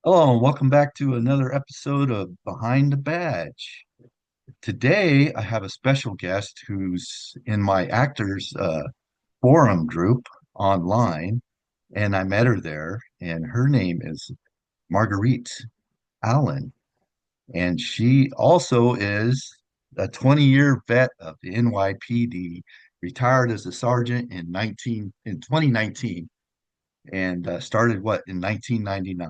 Hello, and welcome back to another episode of Behind the Badge. Today, I have a special guest who's in my actors forum group online, and I met her there, and her name is Marguerite Allen, and she also is a 20-year vet of the NYPD, retired as a sergeant in 2019, and started in 1999.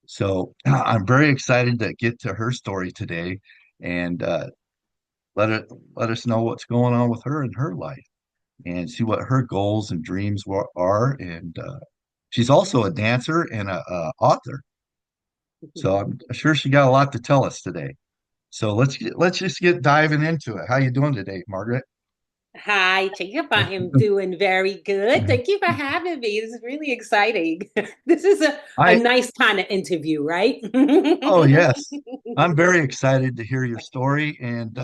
So I'm very excited to get to her story today and let it let us know what's going on with her in her life and see what her goals and dreams are. And she's also a dancer and a author. So I'm sure she got a lot to tell us today. So let's just get diving into it. How you doing today, Margaret? Hi, Jacob. I am doing very good. Thank you for having me. This is really exciting. This is a I nice kind of interview, right? Oh yes, I'm very excited to hear your story and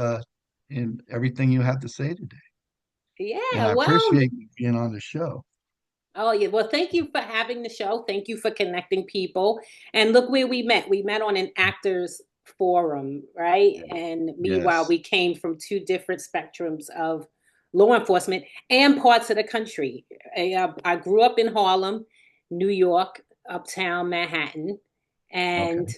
everything you have to say today. And Yeah, I well, appreciate you being on the show. oh yeah. Well, thank you for having the show. Thank you for connecting people. And look where we met. We met on an actors forum, right? And meanwhile, Yes. we came from two different spectrums of law enforcement and parts of the country. I grew up in Harlem, New York, uptown Manhattan, and Okay.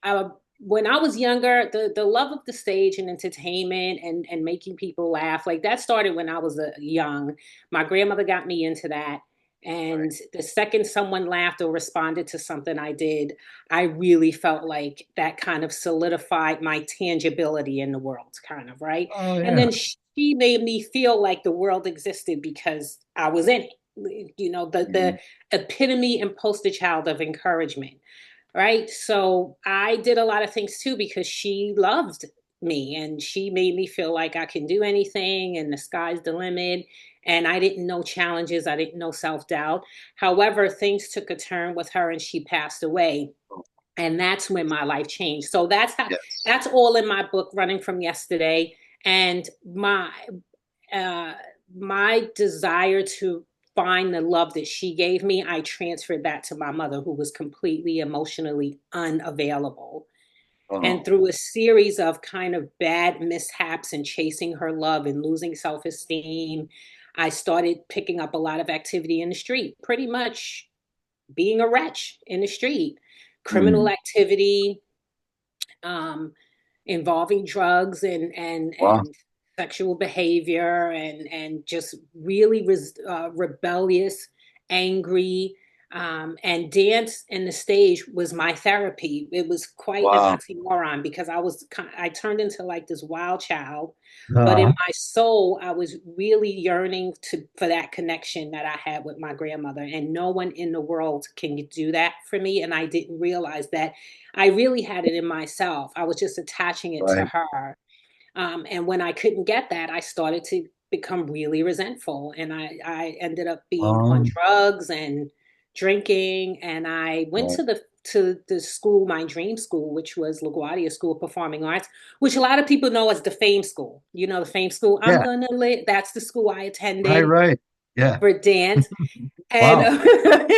I, when I was younger, the love of the stage and entertainment and making people laugh, like that started when I was young. My grandmother got me into that. And the second someone laughed or responded to something I did, I really felt like that kind of solidified my tangibility in the world, kind of, right? Oh And yeah. then she made me feel like the world existed because I was in it. The Mhm. epitome and poster child of encouragement, right? So I did a lot of things too because she loved me and she made me feel like I can do anything and the sky's the limit. And I didn't know challenges, I didn't know self doubt. However, things took a turn with her and she passed away. And that's when my life changed. So Yes. that's all in my book, Running from Yesterday. And uh, my desire to find the love that she gave me, I transferred that to my mother, who was completely emotionally unavailable. And Oh, through a series of kind of bad mishaps and chasing her love and losing self esteem, I started picking up a lot of activity in the street, pretty much being a wretch in the street, criminal mm. activity, um, involving drugs Wow. and sexual behavior and just really rebellious, angry. And dance and the stage was my therapy. It was quite an Wow. oxymoron because I turned into like this wild child, but in Uh, my soul I was really yearning to for that connection that I had with my grandmother, and no one in the world can do that for me. And I didn't realize that I really had it in myself. I was just attaching it to right. her. And when I couldn't get that, I started to become really resentful. And I ended up being on Um, drugs and drinking. And I went right. to the school, my dream school, which was LaGuardia School of Performing Arts, which a lot of people know as the Fame School. You know, the Fame School. I'm Yeah. gonna live. That's the school I Right. attended Right. Yeah. for dance. And, Wow.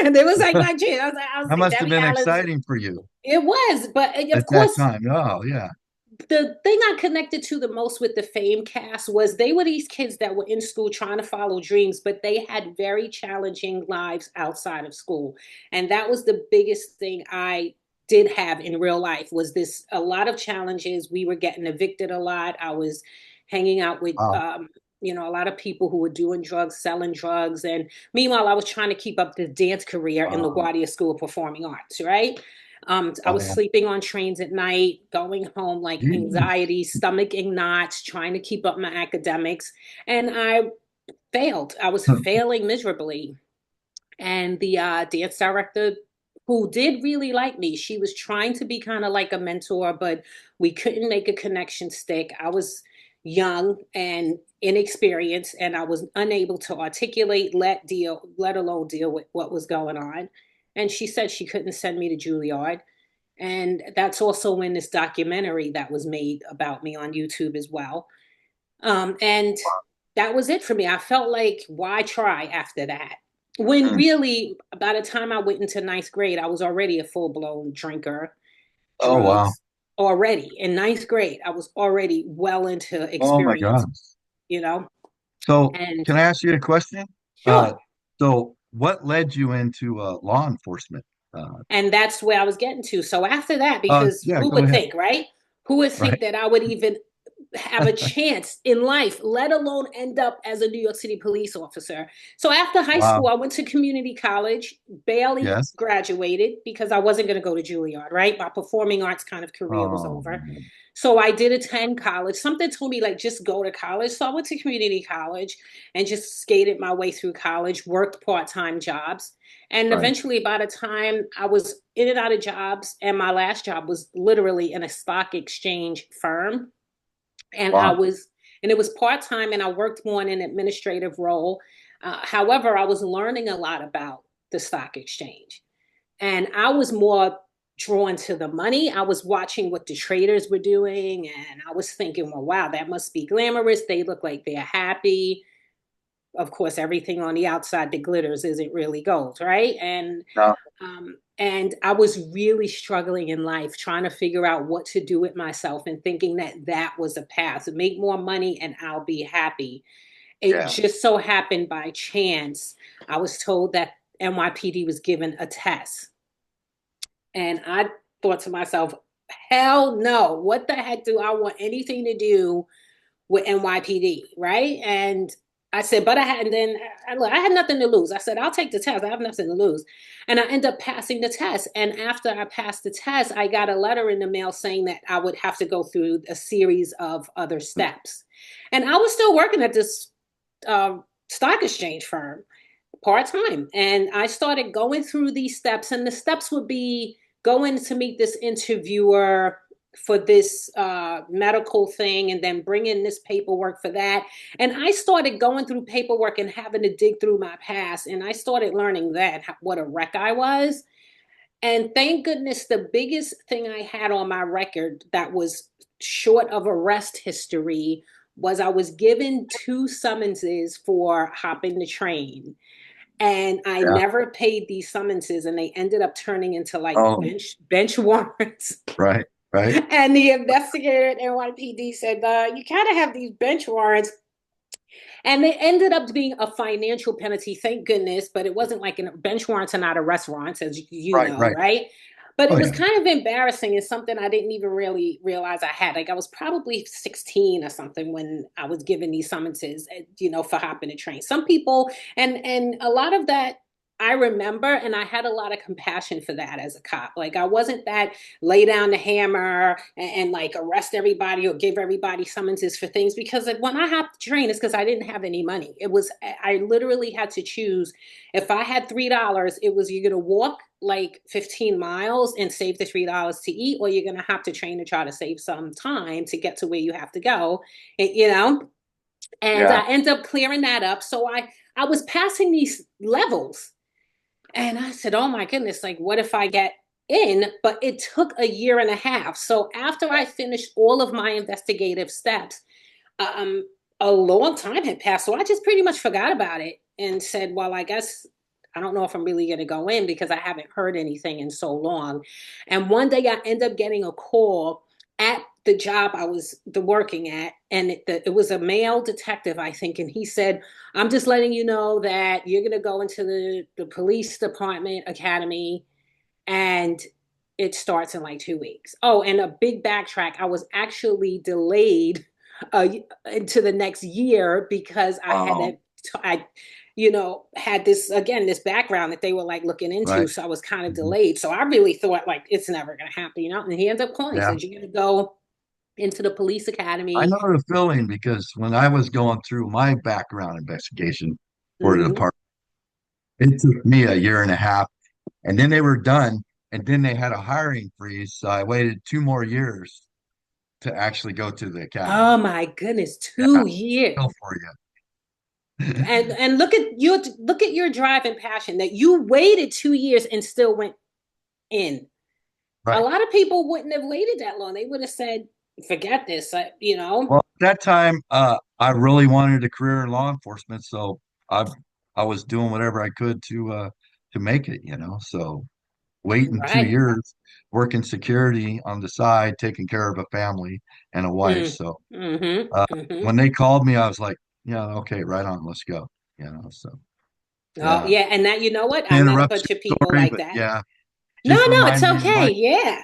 and it was like my dream. I was That like must have Debbie been Allen's. exciting for you It was, but of at that course, time. Oh, yeah. the thing I connected to the most with the Fame cast was they were these kids that were in school trying to follow dreams, but they had very challenging lives outside of school. And that was the biggest thing I did have in real life was this a lot of challenges. We were getting evicted a lot. I was hanging out with Wow. a lot of people who were doing drugs, selling drugs. And meanwhile, I was trying to keep up the dance career in Wow. LaGuardia School of Performing Arts, right? I was Wow. sleeping on trains at night, going home like Jeez. anxiety, stomaching knots, trying to keep up my academics. And I failed. I was failing miserably. And the dance director, who did really like me, she was trying to be kind of like a mentor, but we couldn't make a connection stick. I was young and inexperienced, and I was unable to articulate, let alone deal with what was going on. And she said she couldn't send me to Juilliard. And that's also in this documentary that was made about me on YouTube as well. And that was it for me. I felt like, why try after that? When Mm. really, by the time I went into ninth grade, I was already a full-blown drinker, Oh wow. drugs already. In ninth grade, I was already well into Oh my experience, gosh. you know? So And can I ask you a question? Uh, sure. so what led you into law enforcement? Uh, And that's where I was getting to. So after that, because yeah, who go would ahead. think, right? Who would Right. think that I would even have a chance in life, let alone end up as a New York City police officer? So after high Wow. school, I went to community college, barely Yes. graduated because I wasn't going to go to Juilliard, right? My performing arts kind of career was Oh over. man. So I did attend college. Something told me like just go to college. So I went to community college and just skated my way through college, worked part-time jobs. And Right. eventually by the time I was in and out of jobs, and my last job was literally in a stock exchange firm. And I Wow. was, and it was part-time and I worked more in an administrative role. However, I was learning a lot about the stock exchange. And I was more drawn to the money. I was watching what the traders were doing, and I was thinking, well, wow, that must be glamorous. They look like they're happy. Of course, everything on the outside that glitters isn't really gold, right? No. And I was really struggling in life, trying to figure out what to do with myself, and thinking that that was a path: make more money and I'll be happy. It Yeah. just so happened by chance, I was told that NYPD was given a test. And I thought to myself, hell no, what the heck do I want anything to do with NYPD, right? And I said, but I had, and then I had nothing to lose. I said, I'll take the test. I have nothing to lose. And I ended up passing the test. And after I passed the test, I got a letter in the mail saying that I would have to go through a series of other steps. And I was still working at this stock exchange firm part time. And I started going through these steps, and the steps would be going to meet this interviewer for this medical thing, and then bring in this paperwork for that. And I started going through paperwork and having to dig through my past. And I started learning that what a wreck I was. And thank goodness, the biggest thing I had on my record that was short of arrest history was I was given two summonses for hopping the train, and I Yeah. never paid these summonses, and they ended up turning into like Oh, bench warrants. right. Right. And the investigator at NYPD said, "You kind of have these bench warrants," and they ended up being a financial penalty. Thank goodness, but it wasn't like bench warrants are not arrest warrants, as you Right. know, Right. right? But Oh it was yeah. kind of embarrassing and something I didn't even really realize I had. Like I was probably 16 or something when I was given these summonses, for hopping a train. Some people, and a lot of that I remember, and I had a lot of compassion for that as a cop. Like I wasn't that lay down the hammer and like arrest everybody or give everybody summonses for things, because when I hopped the train, it's because I didn't have any money. It was, I literally had to choose. If I had $3, it was, you're gonna walk like 15 miles and save the $3 to eat, or you're gonna have to train to try to save some time to get to where you have to go. And Yeah. I end up clearing that up. So I was passing these levels, and I said, oh my goodness, like what if I get in? But it took a year and a half. So after I finished all of my investigative steps, um, a long time had passed. So I just pretty much forgot about it and said, well, I guess I don't know if I'm really going to go in because I haven't heard anything in so long. And one day I ended up getting a call at the job I was working at, and it was a male detective, I think, and he said, "I'm just letting you know that you're going to go into the police department academy, and it starts in like 2 weeks." Oh, and a big backtrack. I was actually delayed uh, into the next year because I had Wow. to, I, had this again, this background that they were like looking into. Right. So I was kind of Mhm. delayed. So I really thought like it's never going to happen. And he ended up calling. He Yeah. said, "You're going to go into the police I academy." know the feeling because when I was going through my background investigation for the Mm-hmm. department, it took me a year and a half, and then they were done, and then they had a hiring freeze. So I waited 2 more years to actually go to the academy. Oh my goodness, Yeah, 2 years. go for you. And look at your drive and passion that you waited 2 years and still went in. A Right. lot of people wouldn't have waited that long. They would have said, "Forget this," Well, at that time, I really wanted a career in law enforcement, so I I was doing whatever I could to make it, So waiting two Right. years, working security on the side, taking care of a family and a wife. Mm. So Mm-hmm. Mm-hmm. when they called me, I was like, yeah, okay, right on, let's go. So Oh, yeah. yeah. And that, you know what? To I met a interrupt bunch of your people story, like but that. yeah, No, just no, it's reminded me of okay. mine. Yeah.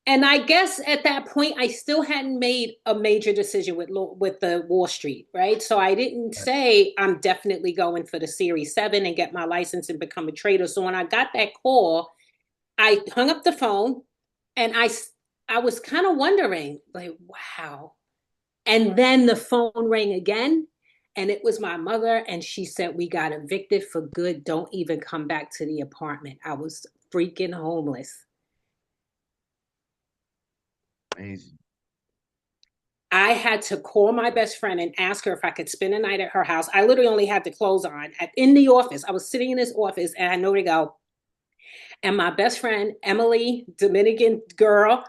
And I guess at that point, I still hadn't made a major decision with the Wall Street, right? So I didn't say I'm definitely going for the Series 7 and get my license and become a trader. So when I got that call, I hung up the phone and I was kind of wondering, like, wow. And then the phone rang again, and it was my mother, and she said, "We got evicted for good. Don't even come back to the apartment." I was freaking homeless. Amazing. I had to call my best friend and ask her if I could spend a night at her house. I literally only had the clothes on in the office. I was sitting in this office and I know to go. And my best friend, Emily, Dominican girl,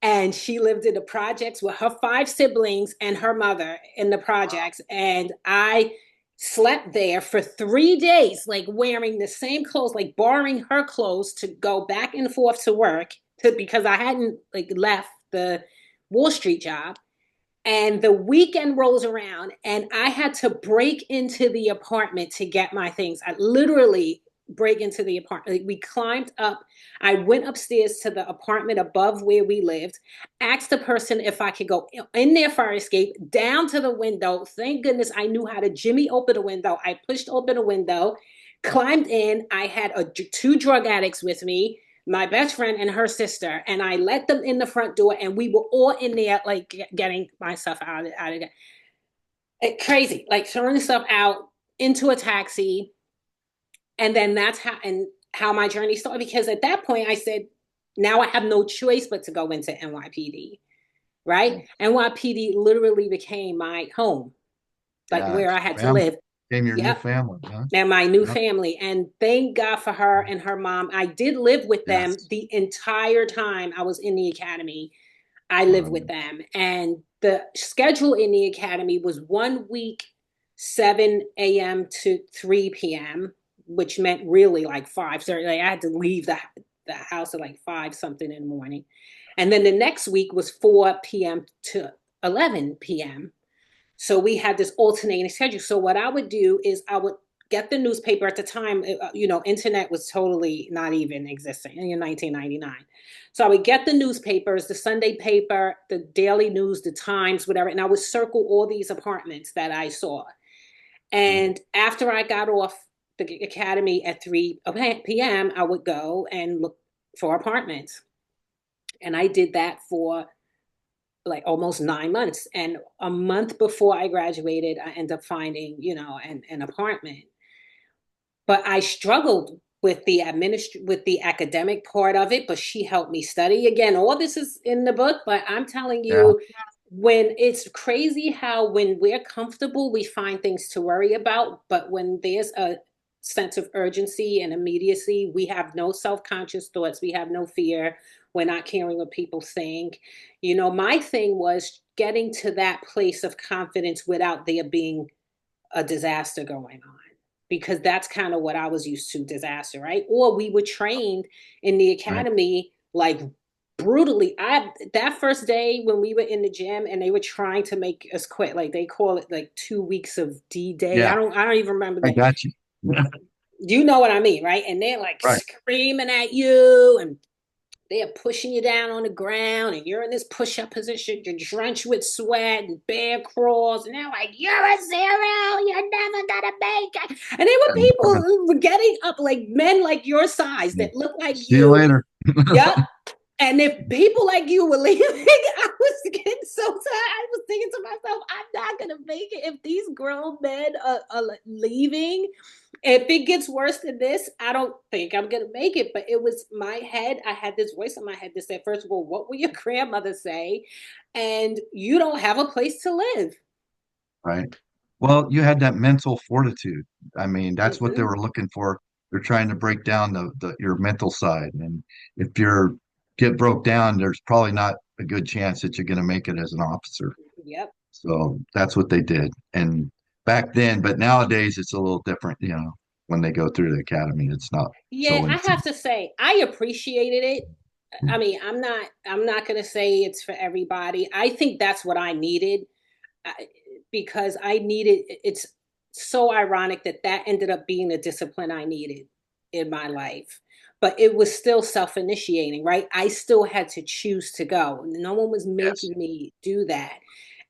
and she lived in the projects with her five siblings and her mother in the projects. And I slept there for 3 days, like wearing the same clothes, like borrowing her clothes to go back and forth to work because I hadn't like left the Wall Street job. And the weekend rolls around and I had to break into the apartment to get my things. I literally break into the apartment. Like, we climbed up. I went upstairs to the apartment above where we lived, asked the person if I could go in their fire escape, down to the window. Thank goodness I knew how to jimmy open a window. I pushed open a window, climbed in. I had two drug addicts with me, my best friend and her sister, and I let them in the front door, and we were all in there, like getting my stuff out of it. Crazy, like throwing stuff out into a taxi, and then that's how my journey started. Because at that point, I said, now I have no choice but to go into NYPD, right? NYPD literally became my home, like Yeah, where it's I had to family. live. Became your new Yep. family, huh? And my new Yep. family. And thank God for her and her mom. I did live with them Yes. the entire time I was in the academy. I lived with them. And the schedule in the academy was 1 week, 7 a.m. to 3 p.m., which meant really like 5:30. Like I had to leave the house at like 5 something in the morning. And then the next week was 4 p.m. to 11 p.m. So we had this alternating schedule. So what I would do is I would get the newspaper at the time, internet was totally not even existing in 1999. So I would get the newspapers, the Sunday paper, the daily news, the Times, whatever, and I would circle all these apartments that I saw. And after I got off the academy at 3 p.m., I would go and look for apartments. And I did that for like almost 9 months. And a month before I graduated, I ended up finding, an apartment. But I struggled with with the academic part of it, but she helped me study. Again, all this is in the book, but I'm telling Yeah. you, when it's crazy how when we're comfortable, we find things to worry about, but when there's a sense of urgency and immediacy, we have no self-conscious thoughts, we have no fear, we're not caring what people think. My thing was getting to that place of confidence without there being a disaster going on, because that's kind of what I was used to, disaster, right? Or we were trained in the Right. academy like brutally. I That first day when we were in the gym and they were trying to make us quit, like they call it like 2 weeks of D-Day. Yeah, I don't even remember I the, got you. you know what I mean, right? And they're like Right. screaming at you and they're pushing you down on the ground and you're in this push-up position, you're drenched with sweat and bear crawls, and they're like, "You're a zero, you're never gonna make it." And there were people who were getting up, like men like your size that look like See you you. later. Yep. And if people like you were leaving, I was getting so tired. I was thinking to myself, I'm not gonna make it if these grown men are leaving. If it gets worse than this, I don't think I'm gonna make it. But it was my head. I had this voice in my head that said, first of all, what will your grandmother say? And you don't have a place to live. Right. Well, you had that mental fortitude. I mean, that's what they Mm-hmm. were looking for. They're trying to break down the your mental side. And if you're get broke down, there's probably not a good chance that you're going to make it as an officer. Yep. So that's what they did. And back then, but nowadays it's a little different, when they go through the academy, it's not Yeah, so I have intense. to say, I appreciated it. I mean, I'm not gonna say it's for everybody. I think that's what I needed, I, because I needed. It's so ironic that that ended up being the discipline I needed in my life, but it was still self-initiating, right? I still had to choose to go. No one was Yes. making me do that.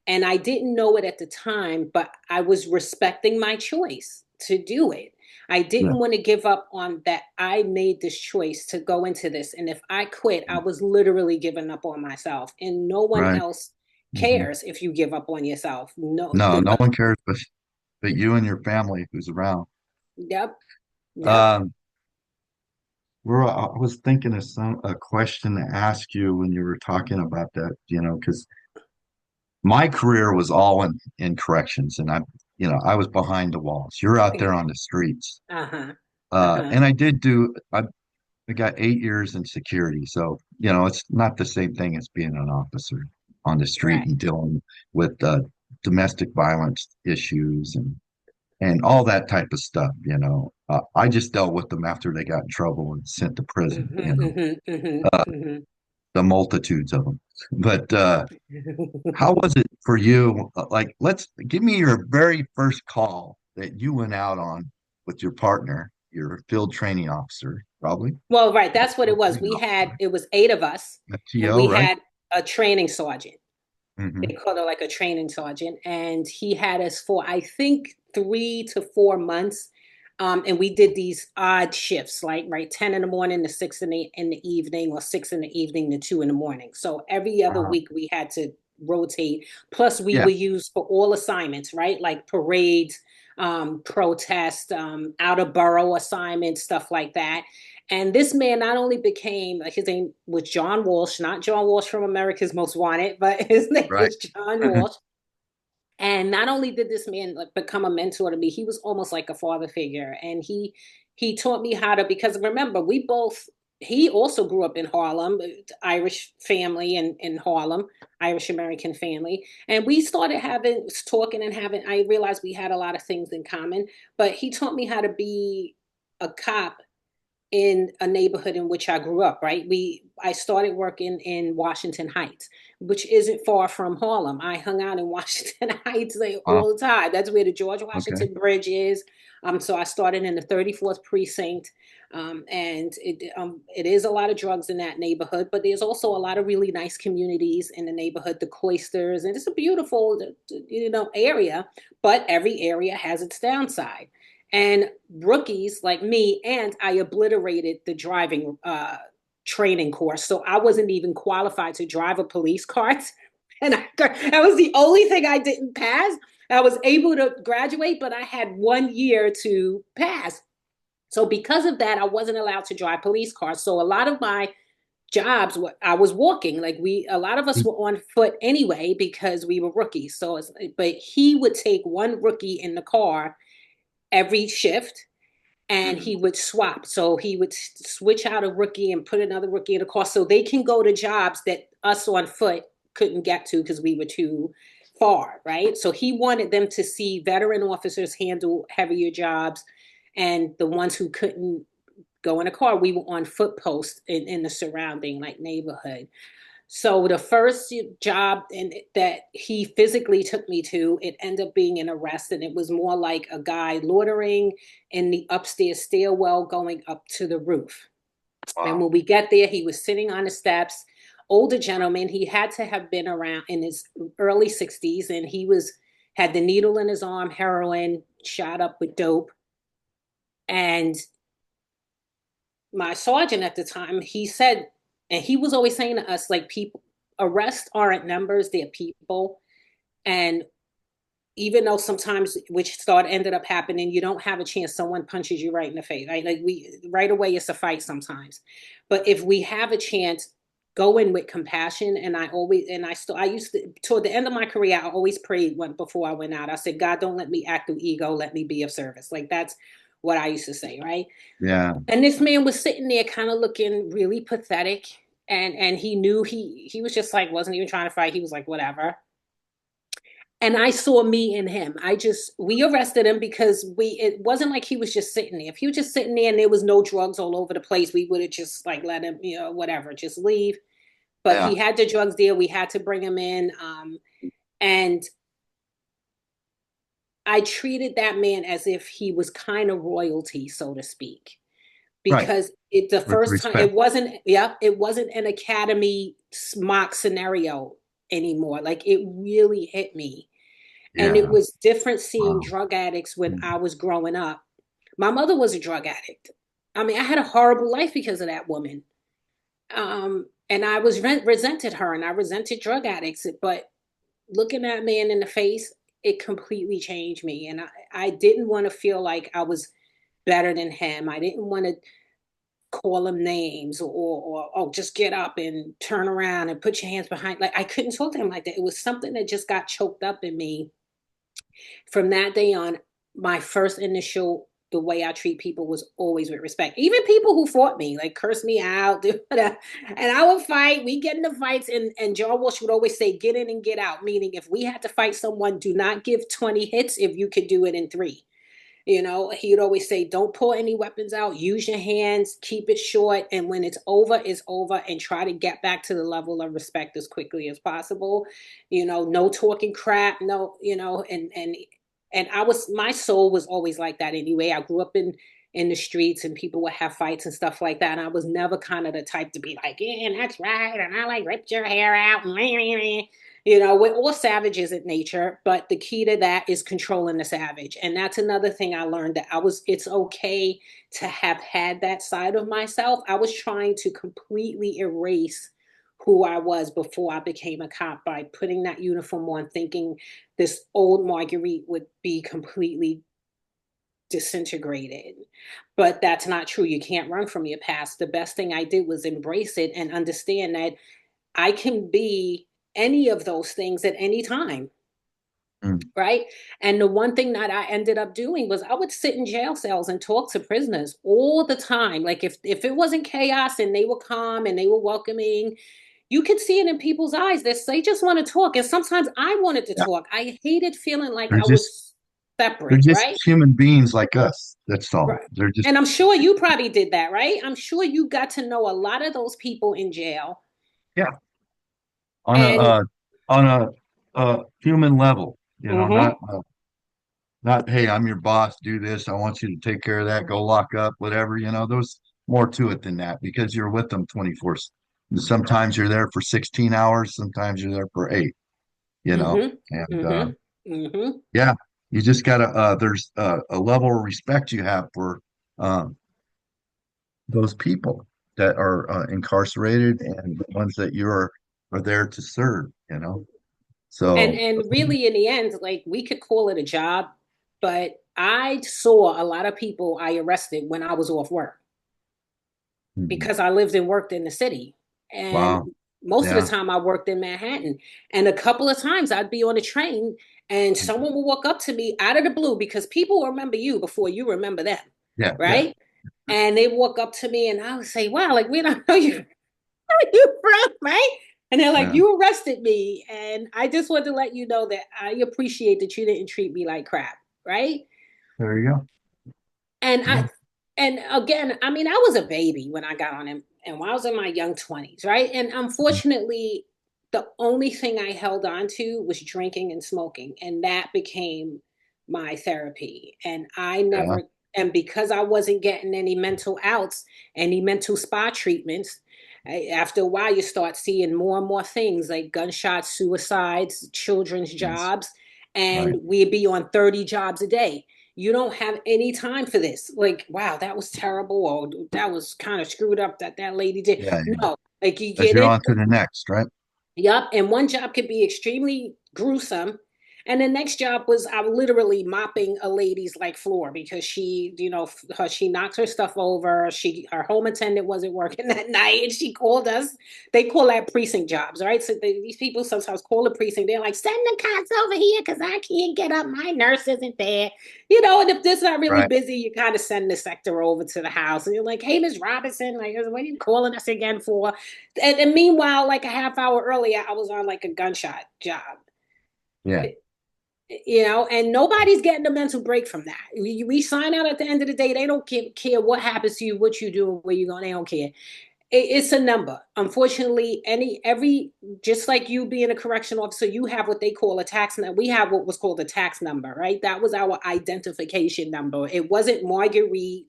And I didn't know it at the time, but I was respecting my choice to do it. I Yeah. didn't want to give up on that. I made this choice to go into this. And if I quit, I was literally giving up on myself. And no one Right. else Hmm. cares if you give up on yourself. No, No, no one cares but you and your family who's around. yep, yep. Um, I was thinking of a question to ask you when you were talking about that, because my career was all in corrections, and I was behind the walls. You're out there on the streets. Uh-huh. Uh-huh. And I got 8 years in security. So, it's not the same thing as being an officer on the street Right. and dealing with domestic violence issues and all that type of stuff. I just dealt with them after they got in trouble and sent to prison, Mm-hmm, uh, mm-hmm, the multitudes of them. But how mm-hmm. was it for you? Like, let's give me your very first call that you went out on with your partner, your field training officer, probably. Well, right, Yeah, that's what it field was. training We officer, had, it was 8 of us, and FTO, we right? had a training sergeant. They Hmm. called her like a training sergeant, and he had us for I think 3 to 4 months. And we did these odd shifts, like right 10 in the morning to 6 in the evening, or 6 in the evening to 2 in the morning. So every other Uh, week we had to rotate. Plus, we yeah. were used for all assignments, right? Like parades, protest, out of borough assignments, stuff like that. And this man not only became, like, his name was John Walsh, not John Walsh from America's Most Wanted, but his name Right. was John Walsh. And not only did this man like become a mentor to me, he was almost like a father figure. And he taught me how to, because remember, we both, he also grew up in Harlem, Irish family in Harlem, Irish American family. And we started having talking and having, I realized we had a lot of things in common, but he taught me how to be a cop in a neighborhood in which I grew up, right? I started working in Washington Heights, which isn't far from Harlem. I hung out in Washington Heights like, Uh, all the time. That's where the George okay. Washington Bridge is. So I started in the 34th precinct. And it is a lot of drugs in that neighborhood, but there's also a lot of really nice communities in the neighborhood, the Cloisters, and it's a beautiful, area. But every area has its downside. And rookies like me, and I obliterated the driving training course, so I wasn't even qualified to drive a police cart. And that was the only thing I didn't pass. I was able to graduate, but I had 1 year to pass. So because of that, I wasn't allowed to drive police cars. So a lot of my jobs, I was walking. Like, a lot of us were on foot anyway because we were rookies. So, but he would take one rookie in the car every shift, and Mhm. he would swap. So he would switch out a rookie and put another rookie in the car so they can go to jobs that us on foot couldn't get to because we were too far, right? So he wanted them to see veteran officers handle heavier jobs, and the ones who couldn't go in a car, we were on foot posts in the surrounding like neighborhood. So the first job that he physically took me to, it ended up being an arrest, and it was more like a guy loitering in the upstairs stairwell going up to the roof. And Wow. when we get there, he was sitting on the steps, older gentleman. He had to have been around in his early 60s, and he was had the needle in his arm, heroin, shot up with dope. And my sergeant at the time, he said, and he was always saying to us, like, people, arrests aren't numbers, they're people. And even though sometimes, which start ended up happening, you don't have a chance, someone punches you right in the face, right? Like, we right away, it's a fight sometimes. But if we have a chance, go in with compassion. And I used to, toward the end of my career, I always prayed before I went out. I said, God, don't let me act through ego, let me be of service. Like, that's what I used to say, right? Yeah. And this man was sitting there kind of looking really pathetic. And he knew, he was just like, wasn't even trying to fight. He was like, whatever. And I saw me in him. We arrested him because it wasn't like he was just sitting there. If he was just sitting there and there was no drugs all over the place, we would have just like let him, whatever, just leave. But Yeah. he had the drugs there. We had to bring him in. And I treated that man as if he was kind of royalty, so to speak, Right. because the With first time respect. it wasn't an academy mock scenario anymore. Like it really hit me. And it Yeah. was different seeing Wow. drug addicts when Mm. I was growing up. My mother was a drug addict. I mean, I had a horrible life because of that woman. And I was resented her and I resented drug addicts. But looking that man in the face, it completely changed me. And I didn't want to feel like I was better than him. I didn't want to call him names or oh, just get up and turn around and put your hands behind. Like I couldn't talk to him like that. It was something that just got choked up in me. From that day on, my first initial the way I treat people was always with respect. Even people who fought me, like curse me out, do whatever. And I would fight. We get into fights, and John Walsh would always say, "Get in and get out." Meaning, if we had to fight someone, do not give 20 hits if you could do it in three. He would always say, don't pull any weapons out, use your hands, keep it short. And when it's over, and try to get back to the level of respect as quickly as possible. No talking crap, no, and my soul was always like that anyway. I grew up in the streets and people would have fights and stuff like that. And I was never kind of the type to be like, yeah, that's right. And I like ripped your hair out. We're all savages at nature, but the key to that is controlling the savage. And that's another thing I learned that it's okay to have had that side of myself. I was trying to completely erase who I was before I became a cop by putting that uniform on, thinking this old Marguerite would be completely disintegrated. But that's not true. You can't run from your past. The best thing I did was embrace it and understand that I can be any of those things at any time. Mm. Right. And the one thing that I ended up doing was I would sit in jail cells and talk to prisoners all the time. Like if it wasn't chaos and they were calm and they were welcoming, you could see it in people's eyes. They just want to talk. And sometimes I wanted to Yeah. talk. I hated feeling like They're I just was they're separate, just right? human beings like us. That's all. Right. They're just And I'm sure you probably did that, right? I'm sure you got to know a lot of those people in jail. yeah, on a And on a human level, mhm, not hey, I'm your boss, do this, I want you to take care of that, go lock up, whatever, there's more to it than that because you're with them 24. Sometimes you're there for 16 hours, sometimes you're there for 8, mhm, and mhm, mhm. yeah, you just gotta there's a level of respect you have for um those people that are incarcerated and the ones that are there to serve, And so and really in the end, like we could call it a job, but I saw a lot of people I arrested when I was off work mhm. because I lived and worked in the city. And Wow, most of the yeah, time I worked in Manhattan. And a couple of times I'd be on a train and someone would walk up to me out of the blue because people remember you before you remember them, yeah, yeah, right? And they walk up to me and I would say, wow, like we don't know you you from, right? And they're like, yeah. you arrested me. And I just want to let you know that I appreciate that you didn't treat me like crap, right? There you go. And Yeah. and again, I mean, I was a baby when I got on him and when I was in my young 20s, right? And unfortunately, the only thing I held on to was drinking and smoking. And that became my therapy. And I Yeah. never, and because I wasn't getting any mental outs, any mental spa treatments, after a while, you start seeing more and more things like gunshots, suicides, children's Yes. jobs, and Right. we'd be on 30 jobs a day. You don't have any time for this. Like, wow, that was terrible, or that was kind of screwed up that lady did. Yeah. Yeah. No, like you As get you're it. on to the next, right? Yep. And one job could be extremely gruesome. And the next job was I literally mopping a lady's like floor because she knocked her stuff over. Her home attendant wasn't working that night and she called us. They call that precinct jobs, right? So these people sometimes call the precinct. They're like, send the cops over here because I can't get up. My nurse isn't there. And if this not really Right. busy, you kind of send the sector over to the house. And you're like, hey, Miss Robinson, like, what are you calling us again for? And meanwhile, like a half hour earlier, I was on like a gunshot job. Yeah. and nobody's getting a mental break from that. We sign out at the end of the day. They don't care what happens to you, what you do, where you going. They don't care. It's a number. Unfortunately, every just like you being a correction officer, you have what they call a tax number. We have what was called a tax number, right? That was our identification number. It wasn't Marguerite,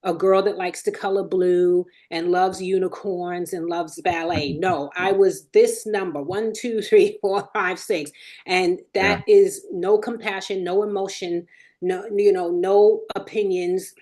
a girl that likes the color blue and loves unicorns and loves ballet. No, I was this number 1, 2, 3, 4, 5, 6, and Yeah, that is no compassion, no emotion, no opinions.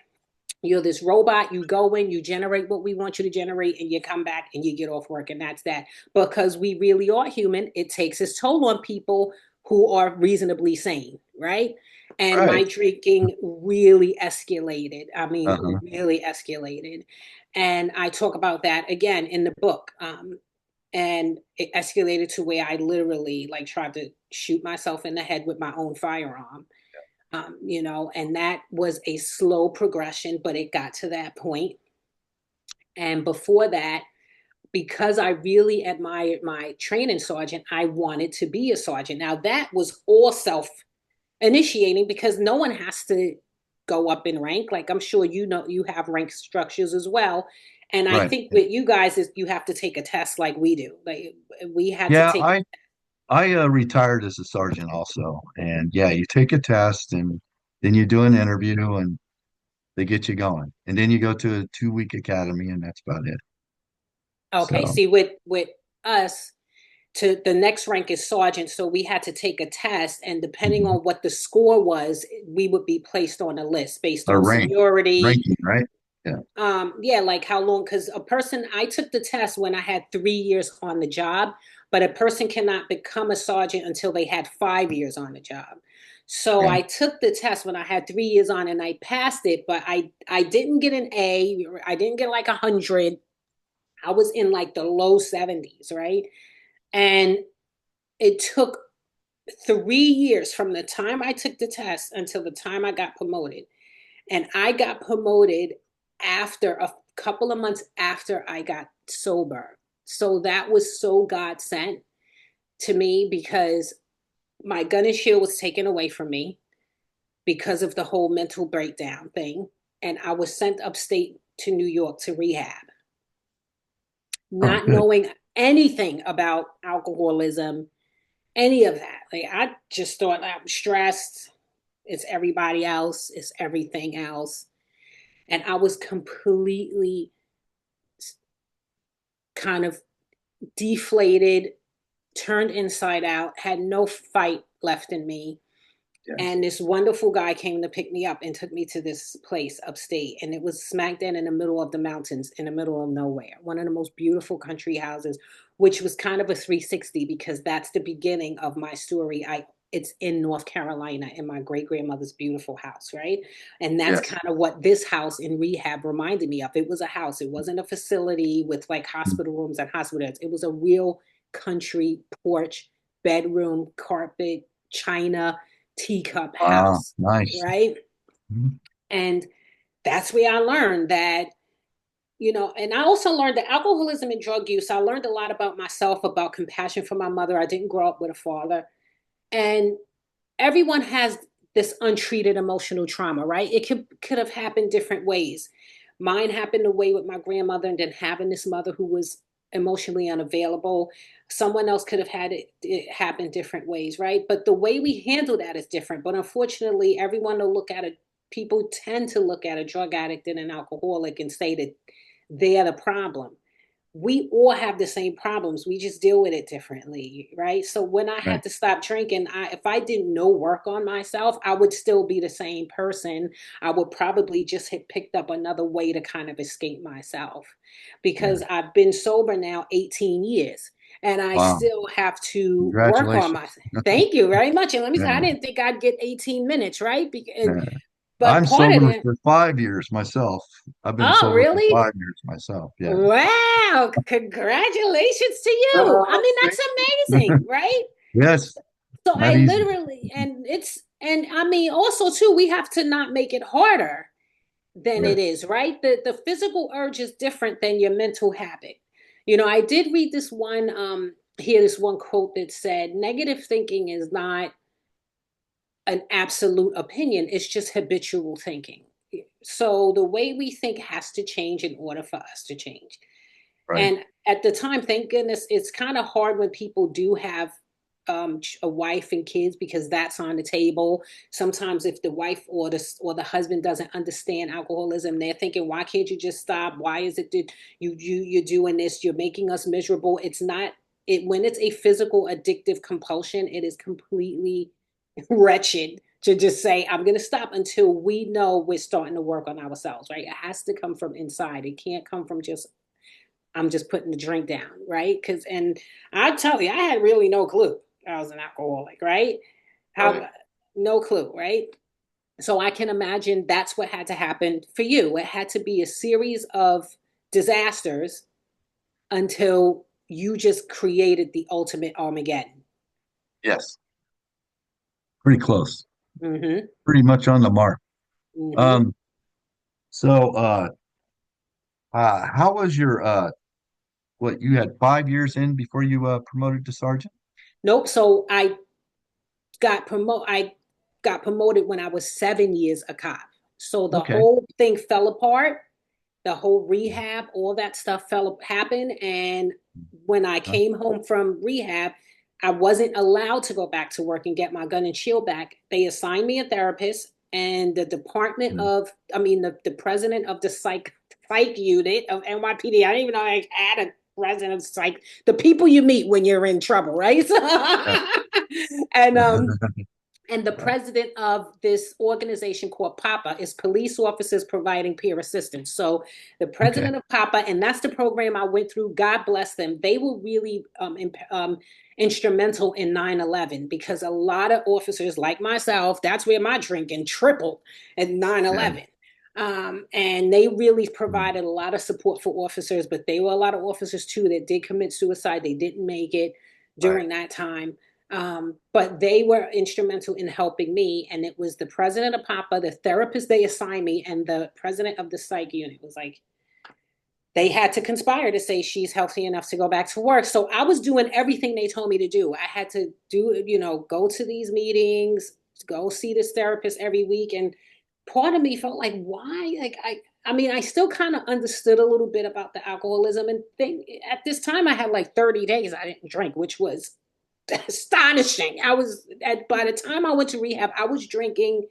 You're this robot. You go in, you generate what we want you to generate, and you come back and you get off work, and that's that. Because we really are human, it takes its toll on people who are reasonably sane, right? And my right. drinking really escalated. I mean, Uh-huh. really escalated. And I talk about that again in the book. And it escalated to where I literally like tried to shoot myself in the head with my own firearm. And that was a slow progression, but it got to that point. And before that, because I really admired my training sergeant, I wanted to be a sergeant. Now, that was all self initiating because no one has to go up in rank. Like I'm sure you have rank structures as well. And I Right. think with you guys is you have to take a test like we do. Like we had to Yeah, take. I retired as a sergeant also, and yeah, you take a test, and then you do an interview, and they get you going, and then you go to a 2-week academy, and that's about it. Okay, So, see with us, to the next rank is sergeant, so we had to take a test, and depending mhm. on what the score was, we would be placed on a list based A on seniority. ranking, right? Yeah, Yeah, like how long, because a person, I took the test when I had 3 years on the job, but a person cannot become a sergeant until they had 5 years on the job. So right. I took the test when I had 3 years on and I passed it, but I didn't get an A. I didn't get like 100. I was in like the low 70s, right? And it took 3 years from the time I took the test until the time I got promoted. And I got promoted after a couple of months after I got sober. So that was so God sent to me because my gun and shield was taken away from me because of the whole mental breakdown thing. And I was sent upstate to New York to rehab, Oh, not good. knowing anything about alcoholism, any of that. Like I just thought I'm stressed. It's everybody else. It's everything else. And I was completely kind of deflated, turned inside out, had no fight left in me. Yes. And this wonderful guy came to pick me up and took me to this place upstate. And it was smack dead in the middle of the mountains, in the middle of nowhere. One of the most beautiful country houses, which was kind of a 360 because that's the beginning of my story. It's in North Carolina in my great grandmother's beautiful house, right? And that's Yes. kind of what this house in rehab reminded me of. It was a house, it wasn't a facility with like hospital rooms and hospital beds. It was a real country porch, bedroom, carpet, china, teacup Wow, house, nice. right? Mhm. And that's where I learned that, and I also learned that alcoholism and drug use, I learned a lot about myself, about compassion for my mother. I didn't grow up with a father. And everyone has this untreated emotional trauma, right? It could have happened different ways. Mine happened the way with my grandmother and then having this mother who was emotionally unavailable. Someone else could have had it happen different ways, right? But the way we handle that is different. But unfortunately, everyone will look at it. People tend to look at a drug addict and an alcoholic and say that they're the problem. We all have the same problems. We just deal with it differently, right? So when I Right. had to stop drinking, if I didn't know work on myself, I would still be the same person. I would probably just have picked up another way to kind of escape myself Yeah. because I've been sober now 18 years and I Wow. still have to work on Congratulations. myself. Thank you very much. And let me say, I Yeah. didn't think I'd get 18 minutes, right? Yeah. But I'm part of sober it, for 5 years myself. I've been oh, sober for really? 5 years myself. Yeah. Wow, congratulations to you. I Oh, mean, thank that's you. amazing, right? Yes, So I not easy. literally, and I mean, also too, we have to not make it harder than it Right. is, right? The physical urge is different than your mental habit. I did read this one quote that said, negative thinking is not an absolute opinion. It's just habitual thinking. So the way we think has to change in order for us to change. Right. And at the time, thank goodness, it's kind of hard when people do have a wife and kids because that's on the table. Sometimes if the wife or the husband doesn't understand alcoholism, they're thinking, why can't you just stop? Why is it that you're doing this? You're making us miserable. It's not it when it's a physical addictive compulsion, it is completely wretched to just say, I'm going to stop until we know we're starting to work on ourselves, right? It has to come from inside. It can't come from just I'm just putting the drink down, right? And I tell you, I had really no clue I was an alcoholic, right? Right. How no clue, right? So I can imagine that's what had to happen for you. It had to be a series of disasters until you just created the ultimate Armageddon. Yes. Pretty close. Mm-hmm. Pretty much on the mark. Mm-hmm. Um, so how was your what you had 5 years in before you promoted to sergeant? Nope. So I got promoted when I was 7 years a cop. So the Okay. whole thing fell apart. The whole rehab, all that stuff happened. And when I Huh? came home from rehab, I wasn't allowed to go back to work and get my gun and shield back. They assigned me a therapist, and the department Mm. of, I mean, the president of the psych unit of NYPD. I didn't even know I had a president of psych. The people you meet when you're in trouble, right? Yeah. and and the president of this organization called PAPA is Police Officers Providing Peer Assistance. So the Okay. president of PAPA, and that's the program I went through. God bless them. They were really instrumental in 9/11 because a lot of officers like myself, that's where my drinking tripled at nine Yeah. eleven. And they really Mm. provided a lot of support for officers, but they were a lot of officers too that did commit suicide. They didn't make it Right. during that time. But they were instrumental in helping me. And it was the president of PAPA, the therapist they assigned me, and the president of the psych unit was like, they had to conspire to say she's healthy enough to go back to work. So I was doing everything they told me to do. I had to do, go to these meetings, go see this therapist every week. And part of me felt like, why? I mean, I still kind of understood a little bit about the alcoholism and thing. At this time, I had like 30 days I didn't drink, which was astonishing. By the time I went to rehab, I was drinking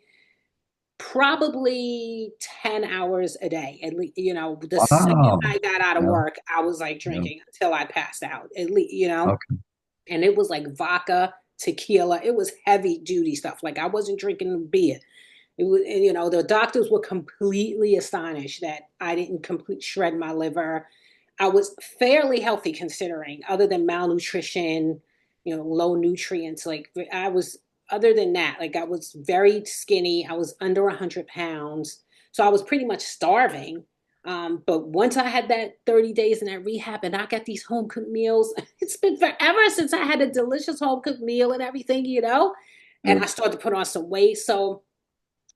probably 10 hours a day. At least, the second Wow. I got out of Yeah. work, I was like Yeah. drinking until I passed out. At least, Okay. and it was like vodka, tequila. It was heavy duty stuff. Like I wasn't drinking beer. It was, and, the doctors were completely astonished that I didn't complete shred my liver. I was fairly healthy considering, other than malnutrition, low nutrients. Like I was, other than that, like I was very skinny. I was under 100 pounds, so I was pretty much starving. But once I had that 30 days in that rehab, and I got these home cooked meals, it's been forever since I had a delicious home cooked meal and everything. And Yeah. I started to put on some weight. So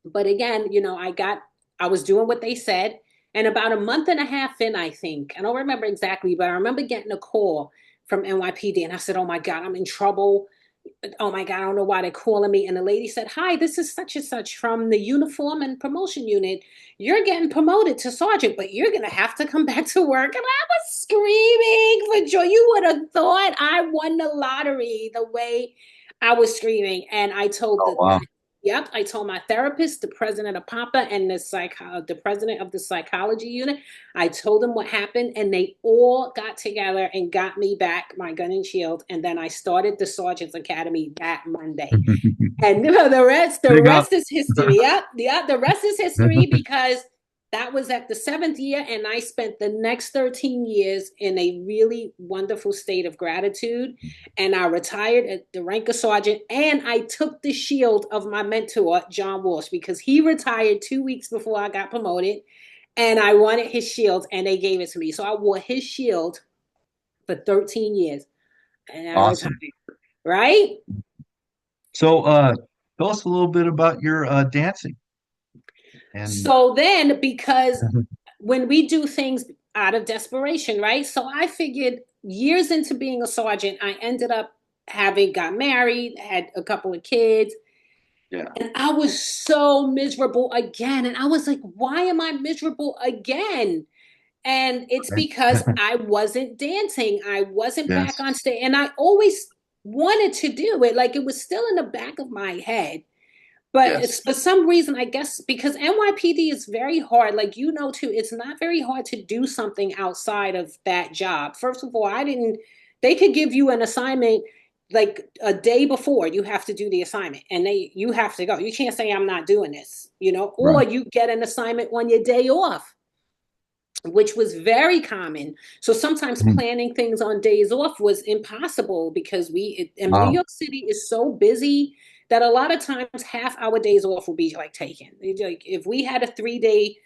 but again, I was doing what they said. And about a month and a half in, I think, I don't remember exactly, but I remember getting a call from NYPD and I said, oh my God, I'm in trouble. Oh my God, I don't know why they're calling me. And the lady said, hi, this is such and such from the uniform and promotion unit. You're getting promoted to sergeant, but you're going to have to come back to work. And I was screaming for joy. You would have thought I won the lottery the way I was screaming. And I told Oh, wow. yep, I told my therapist, the president of PAPA, and the president of the psychology unit. I told them what happened, and they all got together and got me back my gun and shield. And then I started the Sergeant's Academy that Monday. And the Big up. rest is history. Yep, yeah, the rest is history because that was at the seventh year, and I spent the next 13 years in a really wonderful state of gratitude. And I retired at the rank of sergeant, and I took the shield of my mentor, John Walsh, because he retired 2 weeks before I got promoted, and I wanted his shield, and they gave it to me. So I wore his shield for 13 years, and I retired. Awesome. Right? So, tell us a little bit about your dancing and So then, because when we do things out of desperation, right? So I figured years into being a sergeant, I ended up got married, had a couple of kids, Yeah. And I was so miserable again. And I was like, why am I miserable again? And it's Right. because I wasn't dancing. I wasn't back Yes. on stage. And I always wanted to do it. Like it was still in the back of my head. But Yes. it's for some reason, I guess, because NYPD is very hard. Like you know, too, it's not very hard to do something outside of that job. First of all, I didn't, they could give you an assignment like a day before you have to do the assignment and you have to go. You can't say I'm not doing this, or Right. you get an assignment on your day off, which was very common. So sometimes Mm. planning things on days off was impossible because in New Wow. York City is so busy that a lot of times half our days off will be like taken. Like if we had a 3 day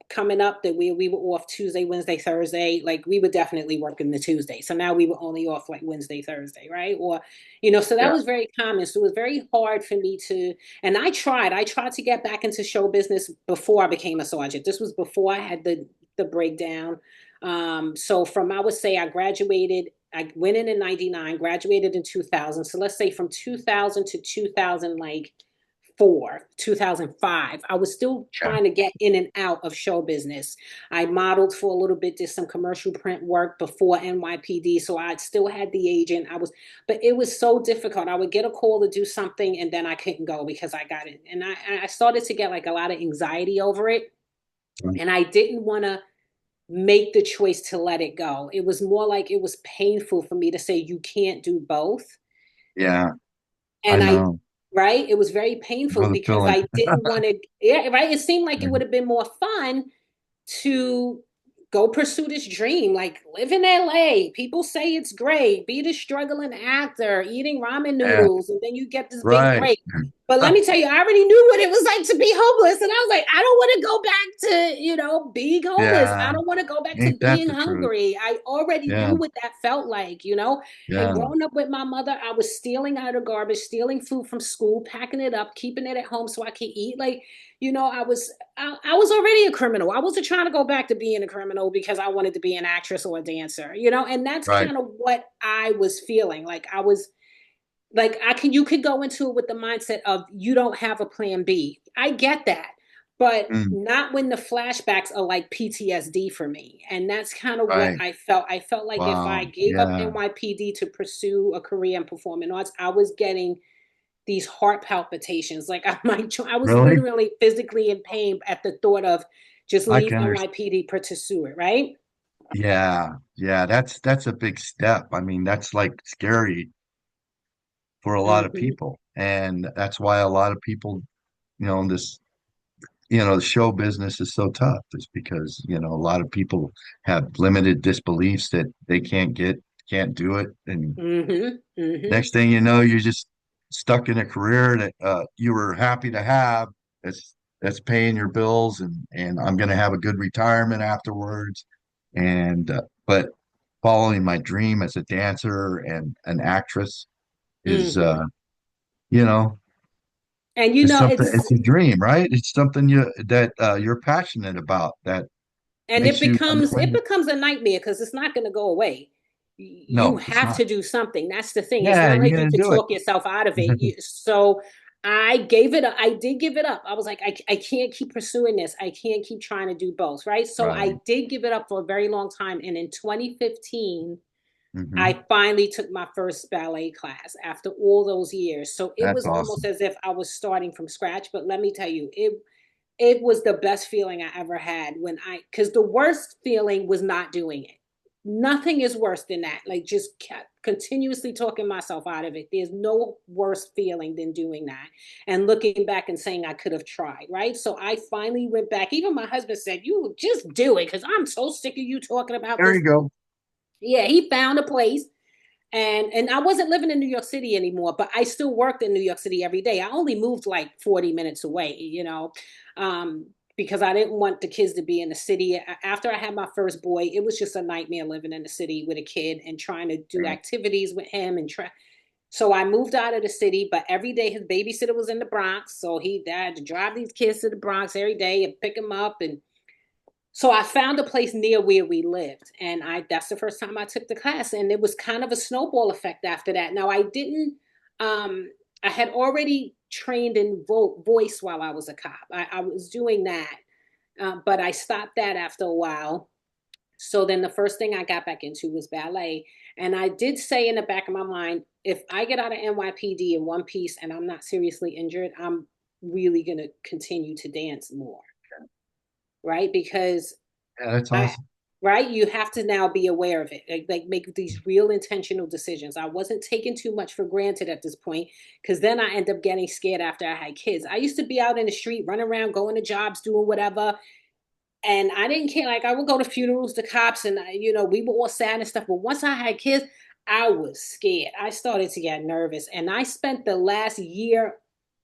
coming up that we were off Tuesday, Wednesday, Thursday, like we were definitely working the Tuesday. So now we were only off like Wednesday, Thursday, right? Or, so that Yeah. was very common. So it was very hard for me to, and I tried to get back into show business before I became a sergeant. This was before I had the breakdown. So from, I would say I went in 99, graduated in 2000. So let's say from 2000 to 2000, like 2005, I was still Yeah. trying to get in and out of show business. I modeled for a little bit, did some commercial print work before NYPD, so I still had the agent. But it was so difficult. I would get a call to do something and then I couldn't go because I got it. And I started to get like a lot of anxiety over it. Mm. And I didn't want to make the choice to let it go. It was more like it was painful for me to say, you can't do both. Yeah. I And know. right, it was very I know painful the because feeling. I didn't want to, yeah, right. It seemed like it would Mhm. have been more fun to go pursue this dream, like live in LA. People say it's great. Be the struggling actor, eating ramen Yeah. noodles, and then you get this big Right. break. But let me tell you, I already knew what it was like to be homeless. And I was like, I don't want to go back to, being homeless. I Yeah. don't want to go back to Ain't that being the truth? hungry. I already Yeah. knew what that felt like. And Yeah. growing up with my mother, I was stealing out of garbage, stealing food from school, packing it up, keeping it at home so I could eat. Like, I was already a criminal. I wasn't trying to go back to being a criminal because I wanted to be an actress or a dancer, and that's Right. kind of what I was feeling. Like I was like you could go into it with the mindset of you don't have a plan B. I get that. But Mm. not when the flashbacks are like PTSD for me. And that's kind of what Right. I felt. I felt like if I Wow. gave up Yeah. NYPD to pursue a career in performing arts, I was getting these heart palpitations. Like I was Really? literally physically in pain at the thought of just I leave can understand. NYPD to pursue it, right? Yeah. Yeah. That's a big step. I mean, that's like scary for a lot of Mm-hmm. people. And that's why a lot of people, in this, the show business is so tough is because, a lot of people have limited disbeliefs that they can't do it. And Mm-hmm. Mm-hmm. next thing you know, you're just stuck in a career that you were happy to have. That's paying your bills, and I'm going to have a good retirement afterwards. And but following my dream as a dancer and an actress is, Mm-hmm. you know, And is something. it's It's a dream, right? It's something you're passionate about that and makes you. I mean, it becomes a nightmare because it's not going to go away. You no, it's have not. to do something. That's the thing. It's Yeah, not you're like you going to could do it. talk yourself out of it. So I gave it up. I did give it up. I was like, I can't keep pursuing this. I can't keep trying to do both, right? So I Right. did give it up for a very long time. And in 2015, Hmm. I finally took my first ballet class after all those years. So it That's was almost awesome. as if I was starting from scratch. But let me tell you, it was the best feeling I ever had because the worst feeling was not doing it. Nothing is worse than that. Like just kept continuously talking myself out of it. There's no worse feeling than doing that and looking back and saying I could have tried, right? So I finally went back. Even my husband said, "You just do it because I'm so sick of you talking about There this." you go. Yeah, he found a place and I wasn't living in New York City anymore, but I still worked in New York City every day. I only moved like 40 minutes away, um, because I didn't want the kids to be in the city. After I had my first boy, it was just a nightmare living in the city with a kid and trying to do Right. activities with him and try. So I moved out of the city, but every day his babysitter was in the Bronx, so he had to drive these kids to the Bronx every day and pick them up and so I found a place near where we lived, and I that's the first time I took the class, and it was kind of a snowball effect after that. Now I didn't um I had already trained in voice while I was a cop. I was doing that, but I stopped that after a while. So then the first thing I got back into was ballet. And I did say in the back of my mind, if I get out of NYPD in one piece and I'm not seriously injured, I'm really going to continue to dance more, right? Because Yeah, that's I, awesome. right, you have to now be aware of it, like make these real intentional decisions. I wasn't taking too much for granted at this point because then I end up getting scared after I had kids. I used to be out in the street, running around, going to jobs, doing whatever, and I didn't care. Like I would go to funerals, the cops, and we were all sad and stuff. But once I had kids, I was scared. I started to get nervous, and I spent the last year,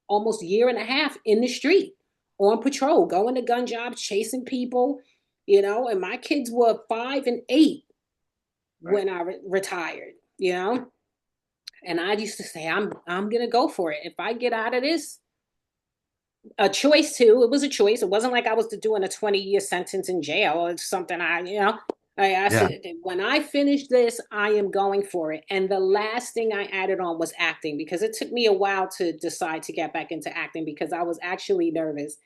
almost year and a half, in the street on patrol, going to gun jobs, chasing people. And my kids were 5 and 8 Right. when I retired. And I used to say, I'm gonna go for it. If I get out of this, a choice too. It was a choice. It wasn't like I was doing a 20-year sentence in jail or something. I Yeah. said, when I finish this, I am going for it. And the last thing I added on was acting because it took me a while to decide to get back into acting because I was actually nervous.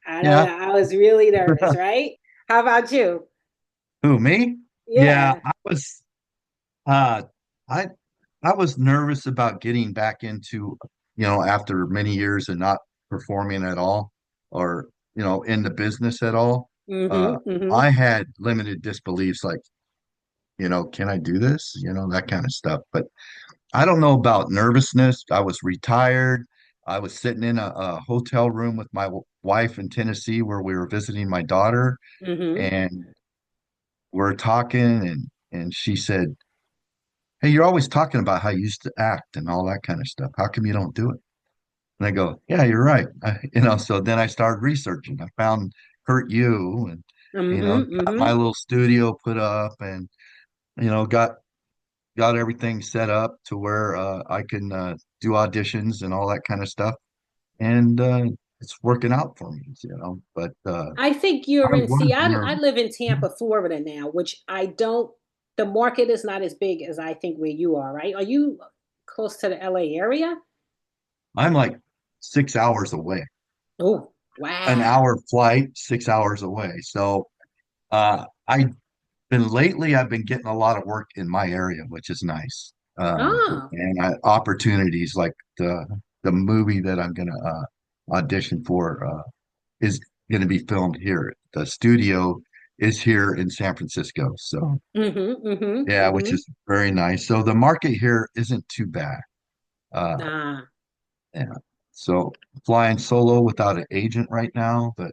I don't Yeah. know. I was really nervous, right? How about you? Who, me? Yeah, Yeah. uh I I was nervous about getting back into, after many years and not performing at all or, in the business at all. Uh Mm-hmm. Mm-hmm. I had limited disbeliefs like, can I do this? That kind of stuff. But I don't know about nervousness. I was retired. I was sitting in a hotel room with my wife in Tennessee where we were visiting my daughter, Mm-hmm. and we're talking, and she said, "Hey, you're always talking about how you used to act and all that kind of stuff. How come you don't do it?" And I go, "Yeah, you're right." So then I started researching. I found Hurt You, and Mm-hmm. got my Mm-hmm. little studio put up, and got everything set up to where I can do auditions and all that kind of stuff. And it's working out for me. But I think I you're in. was See, I nervous. live in Tampa, Florida now, which I don't. The market is not as big as I think where you are, right? Are you close to the LA area? I'm like 6 hours away, Oh, an wow. hour flight, 6 hours away. So I've been getting a lot of work in my area, which is nice. Oh, And opportunities like the movie that I'm gonna audition for is gonna be filmed here. The studio is here in San Francisco. So mm-hmm, mm-hmm, yeah, which mm-hmm. is very nice. So the market here isn't too bad. Uh, Ah, yeah. So flying solo without an agent right now, but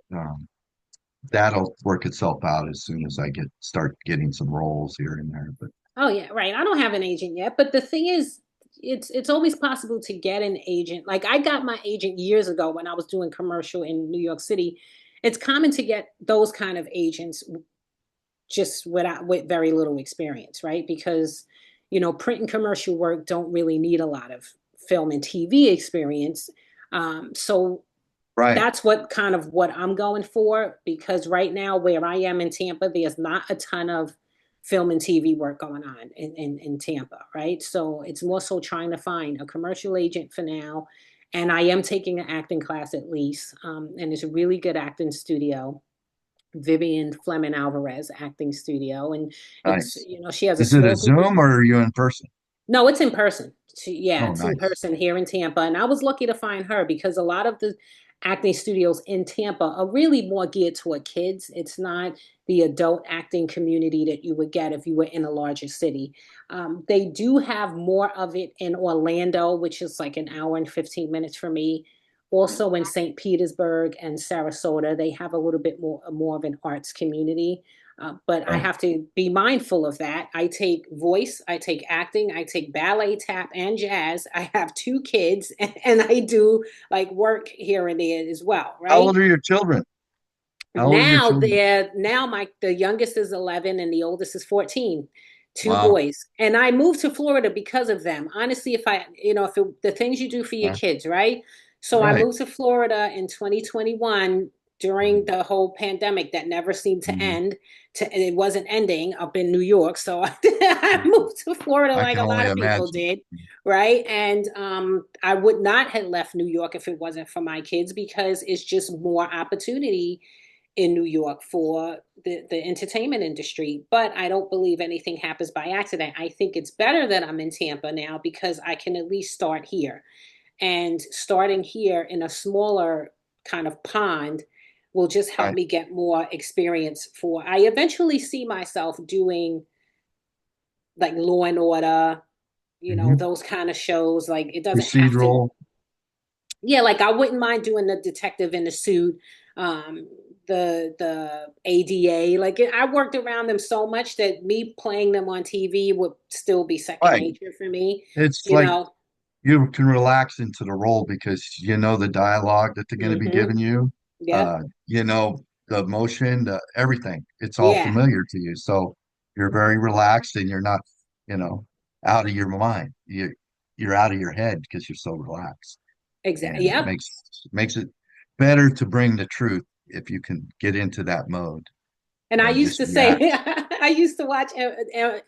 that'll work itself out as soon as I start getting some roles here and there. But oh yeah, right. I don't have an agent yet, but the thing is, it's always possible to get an agent. Like I got my agent years ago when I was doing commercial in New York City. It's common to get those kind of agents just with very little experience, right? Because print and commercial work don't really need a lot of film and TV experience. So right, that's what I'm going for because right now where I am in Tampa, there's not a ton of film and TV work going on in Tampa, right? So it's more so trying to find a commercial agent for now. And I am taking an acting class at least. And it's a really good acting studio. Vivian Fleming Alvarez acting studio, and it's nice. she has a Is it a small group of. Zoom or are you in person? No, it's in person. Yeah, Oh, it's in nice. person here in Tampa, and I was lucky to find her because a lot of the acting studios in Tampa are really more geared toward kids. It's not the adult acting community that you would get if you were in a larger city. They do have more of it in Orlando, which is like an hour and 15 minutes for me. Also in St. Petersburg and Sarasota, they have a little bit more of an arts community. But I Right. have to be mindful of that. I take voice, I take acting, I take ballet, tap, and jazz. I have 2 kids, and I do like work here and there as well, How old right? are your children? How old are your Now children? the youngest is 11 and the oldest is 14. Two Wow. boys. And I moved to Florida because of them. Honestly, the things you do for your Yeah. kids, right? So I Right. moved to Florida in 2021 during Mhm. the whole pandemic that never seemed to Mhm. end. It wasn't ending up in New York, so I moved to Florida I like can a lot only of people imagine. did, right? And I would not have left New York if it wasn't for my kids because it's just more opportunity in New York for the entertainment industry. But I don't believe anything happens by accident. I think it's better that I'm in Tampa now because I can at least start here. And starting here in a smaller kind of pond will just help Right. me get more experience for I eventually see myself doing like Law and Order, Mhm. those kind of shows. Like it doesn't have to, Procedural. yeah, like I wouldn't mind doing the detective in the suit, um, the ADA. Like I worked around them so much that me playing them on TV would still be second Right. nature for me, It's you like know. you can relax into the role because you know the dialogue that they're going to be Hmm. giving you. Yep. You know the emotion, the everything. It's all Yeah. familiar to you. So you're very relaxed and you're not, you know, out of your mind. You're out of your head because you're so relaxed. Exactly. And it Yep. makes it better to bring the truth if you can get into that mode And I and used just to say, react. I used to watch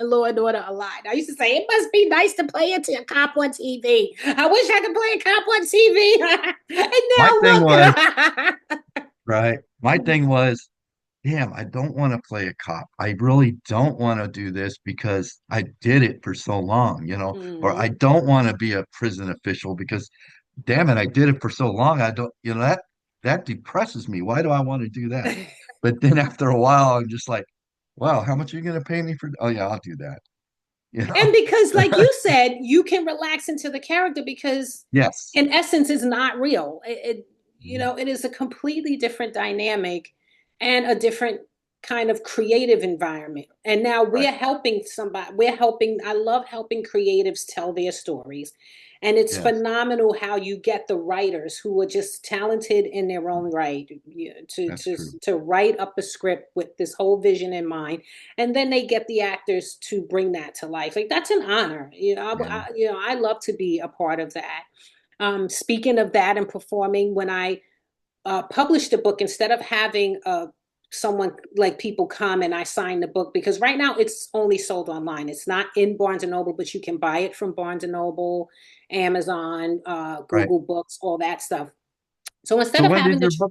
Law and Order a lot. I used to say, it must be nice to play a cop on TV. I wish I could play a cop on TV. My thing was, And now look. right, my thing was, damn, I don't want to play a cop. I really don't want to do this because I did it for so long, or I Mhm. don't want to be a prison official because damn it, I did it for so long. I don't, that depresses me. Why do I want to do that? But then after a while, I'm just like, wow, how much are you going to pay me for? Oh yeah, I'll do that. You And know? because, like you said, you can relax into the character because, Yes. in essence, is not real. Mhm. It is a completely different dynamic and a different kind of creative environment. And now Right. we're helping somebody. We're helping. I love helping creatives tell their stories. And it's Yes, phenomenal how you get the writers who are just talented in their own right that's true. to write up a script with this whole vision in mind, and then they get the actors to bring that to life. Like that's an honor. Yeah. I love to be a part of that. Speaking of that and performing, when I published a book, instead of having someone like people come and I sign the book, because right now it's only sold online. It's not in Barnes and Noble, but you can buy it from Barnes and Noble, Amazon, Right. Google Books, all that stuff. So instead So of having the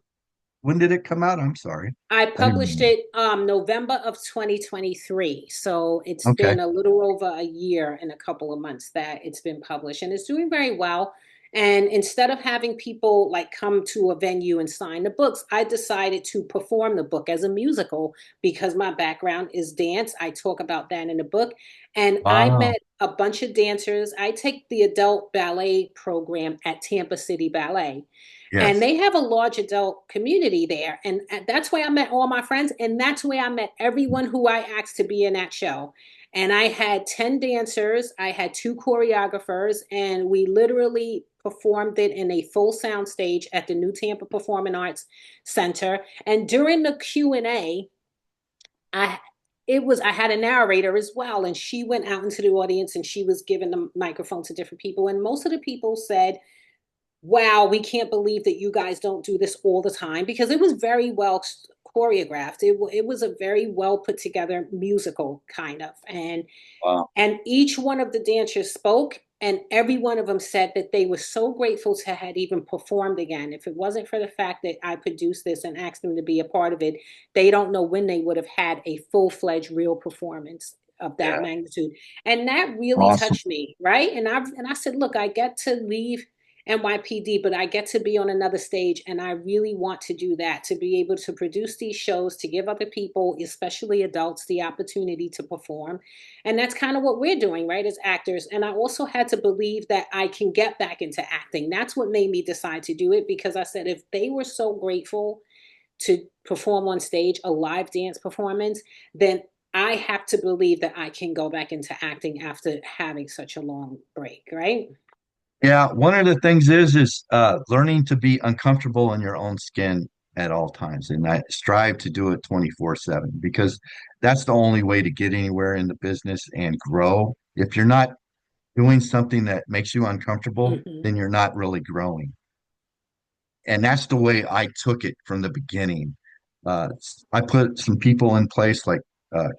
when did it come out? I'm sorry. I I didn't published know. it November of 2023. So it's Okay. been a little over a year and a couple of months that it's been published and it's doing very well. And instead of having people like come to a venue and sign the books, I decided to perform the book as a musical because my background is dance. I talk about that in the book. And I Ah, met a bunch of dancers. I take the adult ballet program at Tampa City Ballet, and yes. they have a large adult community there, and that's where I met all my friends, and that's where I met everyone who I asked to be in that show. And I had 10 dancers, I had two choreographers, and we literally performed it in a full sound stage at the New Tampa Performing Arts Center. And during the Q&A, I I had a narrator as well, and she went out into the audience and she was giving the microphone to different people, and most of the people said, wow, we can't believe that you guys don't do this all the time, because it was very well choreographed. It was a very well put together musical kind of. Wow. And each one of the dancers spoke, and every one of them said that they were so grateful to had even performed again. If it wasn't for the fact that I produced this and asked them to be a part of it, they don't know when they would have had a full-fledged real performance of that Yeah. magnitude. And that really Awesome. touched me, right? And I said, look, I get to leave NYPD, but I get to be on another stage. And I really want to do that, to be able to produce these shows, to give other people, especially adults, the opportunity to perform. And that's kind of what we're doing, right, as actors. And I also had to believe that I can get back into acting. That's what made me decide to do it, because I said, if they were so grateful to perform on stage, a live dance performance, then I have to believe that I can go back into acting after having such a long break, right? Yeah, one of the things is learning to be uncomfortable in your own skin at all times, and I strive to do it 24/7 because that's the only way to get anywhere in the business and grow. If you're not doing something that makes you uncomfortable, Hmm. then you're not really growing. and that's the way I took it from the beginning. I put some people in place like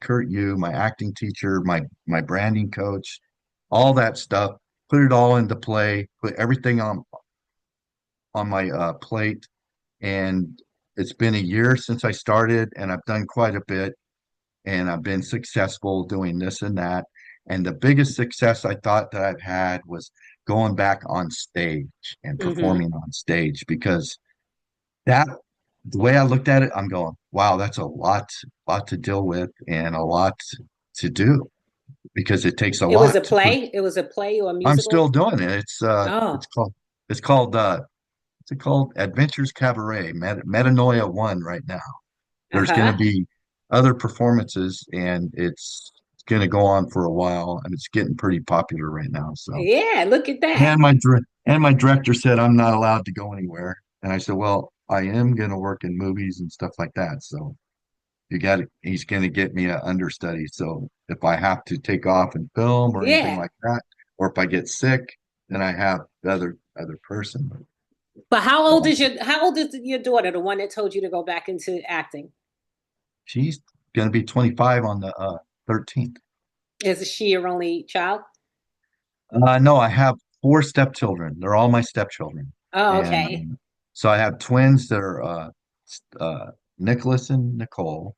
Kurt Yu, my acting teacher, my branding coach, all that stuff. Put it all into play. Put everything on my plate, and it's been a year since I started, and I've done quite a bit, and I've been successful doing this and that. And the biggest success I thought that I've had was going back on stage and Hmm. performing on stage because that the way I looked at it, I'm going, wow, that's a lot to deal with and a lot to do because it takes a It was lot a play. It was a play or a I'm musical. still doing it. Oh, It's called what's it called? Adventures Cabaret, Metanoia 1 right now. There's going to uh-huh. be other performances, and it's going to go on for a while, and it's getting pretty popular right now. So, Yeah, look at that. and my director said I'm not allowed to go anywhere, and I said, well, I am going to work in movies and stuff like that. So he's going to get me an understudy. So if I have to take off and film or anything Yeah. like that, or if I get sick, then I have the other person. But Um, how old is your daughter, the one that told you to go back into acting? she's going to be 25 on the 13th. Is she your only child? No, I have four stepchildren. They're all my stepchildren. Oh, And okay. so I have twins that are Nicholas and Nicole.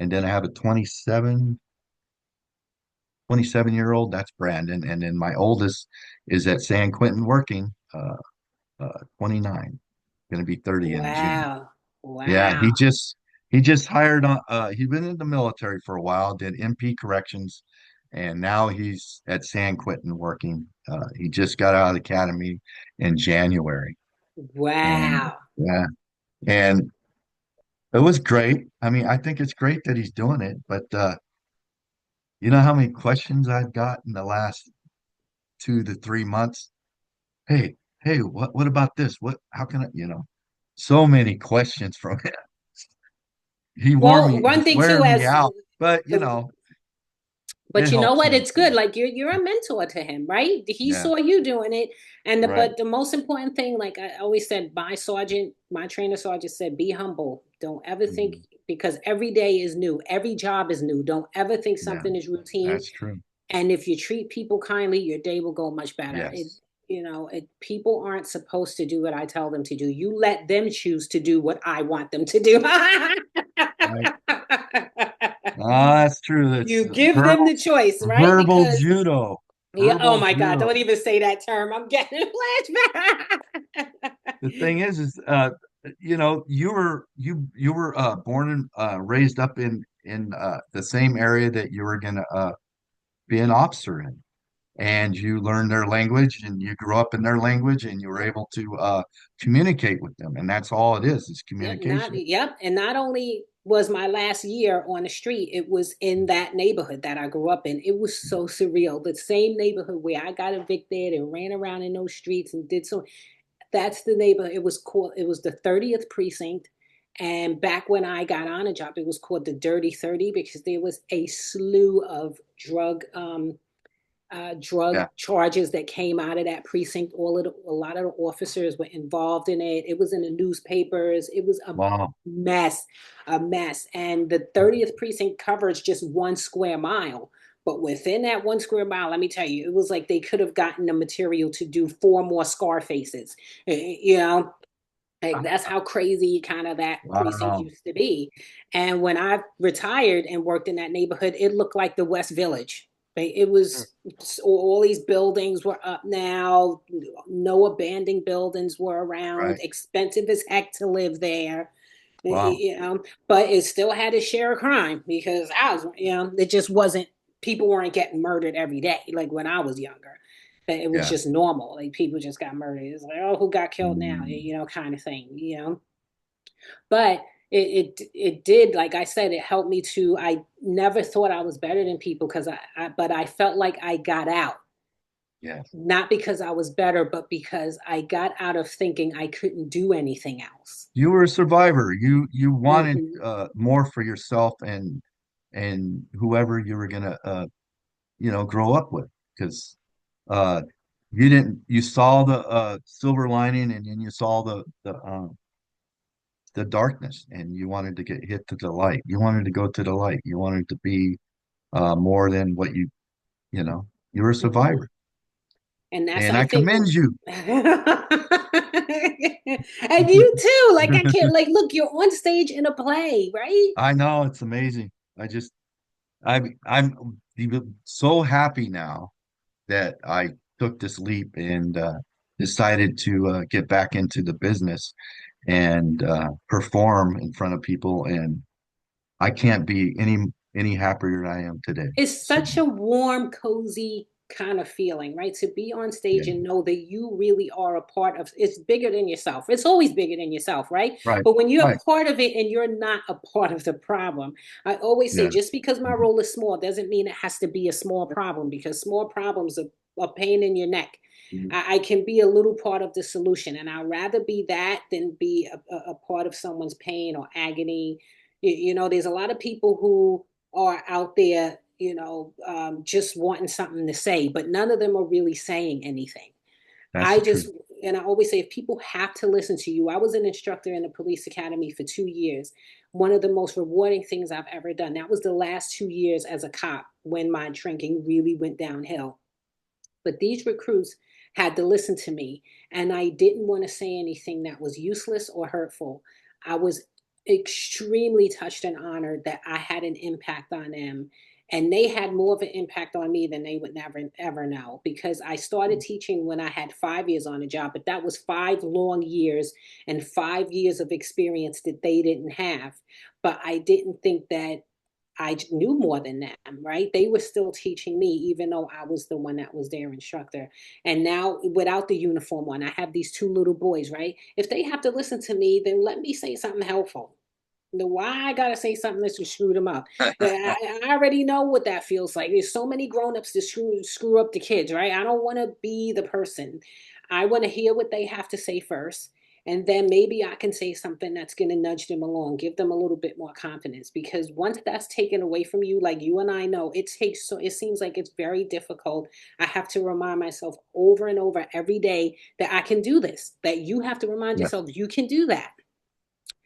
And then I have a 27-year old. That's Brandon. And then my oldest is at San Quentin working, 29, going to be 30 in June. Wow. Yeah, Wow. he just hired on he's been in the military for a while, did MP corrections, and now he's at San Quentin working. He just got out of the academy in January. And Wow. yeah, and it was great. I mean, I think it's great that he's doing it, but you know how many questions I've got in the last 2 to 3 months? Hey, hey, what about this? What how can I, so many questions from him. Well, one He's thing too, wearing me as out, but the it but you know helps what? him It's good. too. Like you're a mentor to him, right? He Yeah, saw you doing it. right. But the most important thing, like I always said, my trainer sergeant said, be humble. Don't ever think Mhm. because every day is new. Every job is new. Don't ever think Yeah, something is routine. that's true. And if you treat people kindly, your day will go much better. Yes, People aren't supposed to do what I tell them to do. You let them choose to do what I want them to do. right. That's true. That's You give them the choice, right? verbal Because judo. yeah, oh Verbal my God, judo. don't even say that term. I'm getting a flashback. The thing is, you were born and raised up in the same area that you were gonna be an officer in, and you learned their language, and you grew up in their language, and you were able to communicate with them, and that's all it is communication. And not only was my last year on the street, it was in that neighborhood that I grew up in. It was so surreal. The same neighborhood where I got evicted and ran around in those streets and did so. That's the neighborhood. It was the 30th precinct. And back when I got on a job, it was called the Dirty 30 because there was a slew of drug Yeah. charges that came out of that precinct. A lot of the officers were involved in it. It was in the newspapers. It was Wow. mess, a mess. And the 30th precinct covers just 1 square mile. But within that 1 square mile, let me tell you, it was like they could have gotten the material to do four more Scarfaces. You know, like that's how crazy kind of that precinct Wow. used to be. And when I retired and worked in that neighborhood, it looked like the West Village. It was all these buildings were up now. No abandoned buildings were around. Right. Expensive as heck to live there, Wow. but it still had its share of crime because it just wasn't, people weren't getting murdered every day like when I was younger. It was Yeah. just normal. Like people just got murdered. It's like, oh, who got killed now? Mm. Kind of thing. But it did, like I said, it helped me to. I never thought I was better than people because but I felt like I got out, Yes. not because I was better, but because I got out of thinking I couldn't do anything else. You were a survivor. You wanted Hmm. more for yourself and whoever you were gonna grow up with because You didn't, you saw the silver lining, and then you saw the darkness, and you wanted to get hit to the light. You wanted to go to the light. You wanted to be more than what you know, you're a Mhm. survivor. And that's, And I I think, commend you. and you too. Like, I can't, like, look, you're on stage in a play, right? I know it's amazing. I'm even so happy now that I took this leap and decided to get back into the business and perform in front of people. And I can't be any happier than I am today. It's So such a warm, cozy kind of feeling, right? To be on yeah, stage and know that you really are a part of it's bigger than yourself. It's always bigger than yourself, right? right, But when you're a right, part of it and you're not a part of the problem, I always say yeah, just because my mhm, role is small doesn't mean it has to be a small problem because small problems are a pain in your neck. mhm. I can be a little part of the solution, and I'd rather be that than be a part of someone's pain or agony. You know, there's a lot of people who are out there, just wanting something to say, but none of them are really saying anything. That's I the truth. just, and I always say, if people have to listen to you, I was an instructor in the police academy for 2 years. One of the most rewarding things I've ever done. That was the last 2 years as a cop when my drinking really went downhill. But these recruits had to listen to me, and I didn't want to say anything that was useless or hurtful. I was extremely touched and honored that I had an impact on them. And they had more of an impact on me than they would never ever know because I started teaching when I had 5 years on the job, but that was 5 long years and 5 years of experience that they didn't have. But I didn't think that I knew more than them, right? They were still teaching me, even though I was the one that was their instructor. And now, without the uniform on, I have these two little boys, right? If they have to listen to me, then let me say something helpful. The why I gotta say something that's to screw them up. I already know what that feels like. There's so many grown-ups to screw up the kids, right? I don't want to be the person. I want to hear what they have to say first, and then maybe I can say something that's going to nudge them along, give them a little bit more confidence. Because once that's taken away from you, like you and I know, it takes so it seems like it's very difficult. I have to remind myself over and over every day that I can do this. That you have to remind Yeah, yourself you can do that.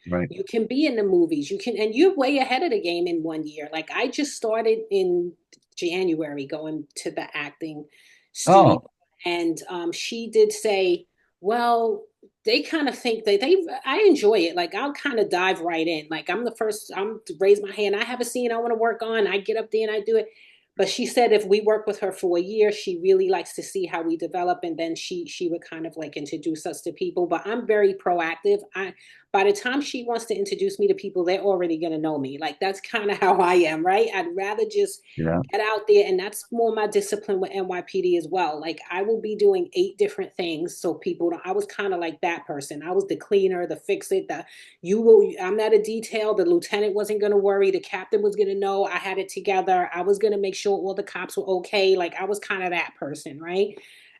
right. You can be in the movies. You can, and you're way ahead of the game in 1 year. Like I just started in January going to the acting studio, Oh, and she did say, "Well, they kind of think that I enjoy it. Like I'll kind of dive right in. Like I'm the first. I'm to raise my hand. I have a scene I want to work on. I get up there and I do it." But she said if we work with her for a year, she really likes to see how we develop, and then she would kind of like introduce us to people. But I'm very proactive. I By the time she wants to introduce me to people, they're already going to know me. Like that's kind of how I am, right? I'd rather just yeah. get out there. And that's more my discipline with NYPD as well. Like I will be doing 8 different things. So people don't, I was kind of like that person. I was the cleaner, the fix it, I'm not a detail. The lieutenant wasn't going to worry. The captain was going to know I had it together. I was going to make sure all the cops were okay. Like I was kind of that person, right?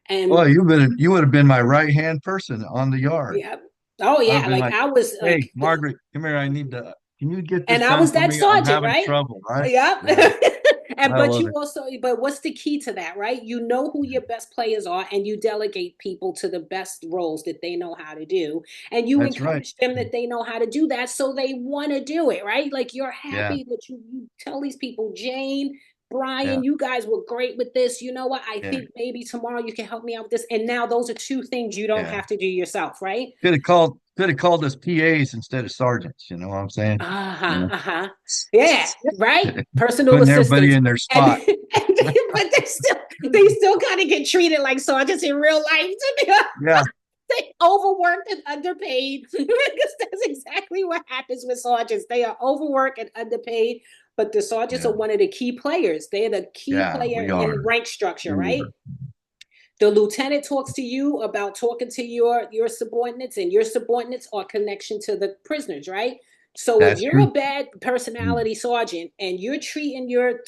And Well, you would have been my right hand person on the yard. yeah. Oh I'd have yeah, been like like, I was "Hey, like Margaret, come here. I need to. Can you get and this I done was for that me? I'm sergeant, having right? trouble." Right? Yep. Yeah, And I but love you it. also, but what's the key to that, right? You know who your best players are, and you delegate people to the best roles that they know how to do, and you That's right. encourage them that they know how to do that, so they want to do it, right? Like you're Yeah, happy that you tell these people, Jane, yeah, Brian, you guys were great with this. You know what? I yeah, think maybe tomorrow you can help me out with this. And now those are two things you don't yeah. have to do yourself, right? Could have called us PAs instead of sergeants. You know what I'm saying? You Uh-huh, know, uh-huh. Yeah, right. Personal putting everybody assistants. in their And, spot. but they still kind of get treated like sergeants in real life. To be honest. Yeah, They overworked and underpaid because that's exactly what happens with sergeants. They are overworked and underpaid, but the sergeants yeah, are one of the key players. They're the key yeah. player We are. in rank structure, We right? are. The lieutenant talks to you about talking to your subordinates, and your subordinates are connection to the prisoners, right? So if That's you're a true. bad Mm. personality sergeant and you're treating your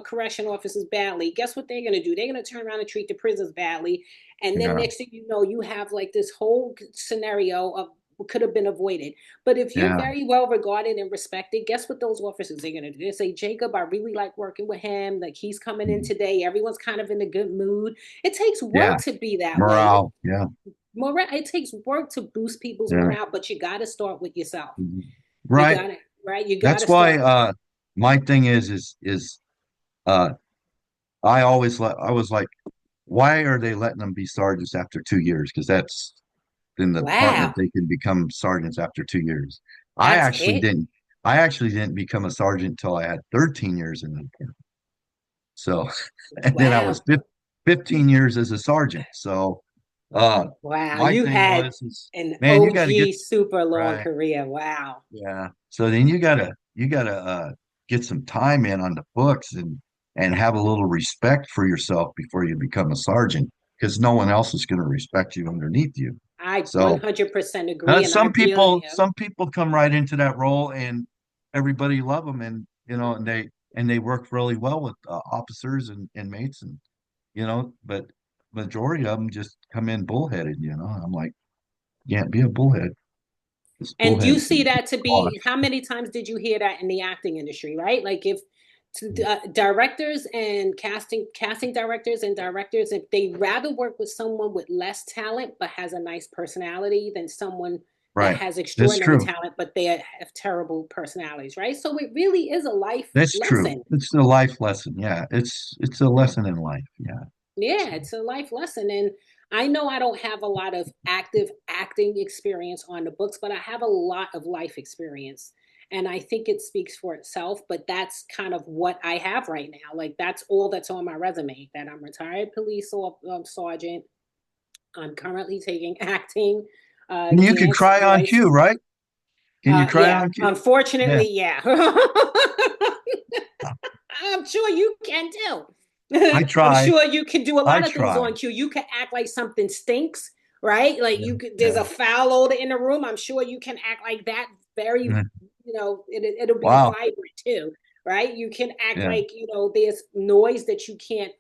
correction officers badly, guess what they're going to do? They're going to turn around and treat the prisoners badly, and then Yeah, next thing you know, you have like this whole scenario of could have been avoided. But if you're Yeah. very well regarded and respected, guess what those officers are going to do? They say, Jacob, I really like working with him. Like he's coming in Mhm. today. Everyone's kind of in a good mood. It takes Yeah. work to be that way. Morale. Yeah. Morale, it takes work to boost people's Yeah. morale, but you got to start with yourself. Mhm. You Right. got to, right? You got That's to why start. my thing is uh I was like, why are they letting them be sergeants after 2 years? Because that's in the department Wow, they can become sergeants after 2 years. I that's actually it. didn't I actually didn't become a sergeant until I had 13 years in the department. So and then I was Wow. 15 years as a sergeant. So uh Wow. my You thing had was is an man, you gotta get OG super long right. career. Wow. Yeah. So then you gotta get some time in on the books and have a little respect for yourself before you become a sergeant because no one else is going to respect you underneath you. I So 100% agree. And I some really people am. some people come right into that role and everybody love them and and they work really well with officers and inmates and but majority of them just come in bullheaded. I'm like, you can't be a bullhead. This And you bullhead's going see to that to be, cost. how many times did you hear that in the acting industry, right? Like if Mm. directors and casting directors, if they rather work with someone with less talent but has a nice personality than someone that Right. has That's extraordinary true. talent but they have terrible personalities, right? So it really is a life That's true. lesson. It's a life lesson. Yeah, it's a lesson in life. Yeah. So, Yeah, it's a life lesson. And I know I don't have a lot of active acting experience on the books, but I have a lot of life experience. And I think it speaks for itself, but that's kind of what I have right now. Like, that's all that's on my resume, that I'm retired police sergeant. I'm currently taking acting, and you could dance, cry on voice. cue, right? Can you cry Yeah, on cue? Yeah. unfortunately, yeah. I'm sure you can too. I I'm try. sure you can do a I lot of things try. on cue. You can act like something stinks, right? Like Yeah. you could, there's Yeah. a foul odor in the room. I'm sure you can act like that very, Yeah. it'll be Wow. vibrant too, right? You can act Yeah. like, there's noise that you can't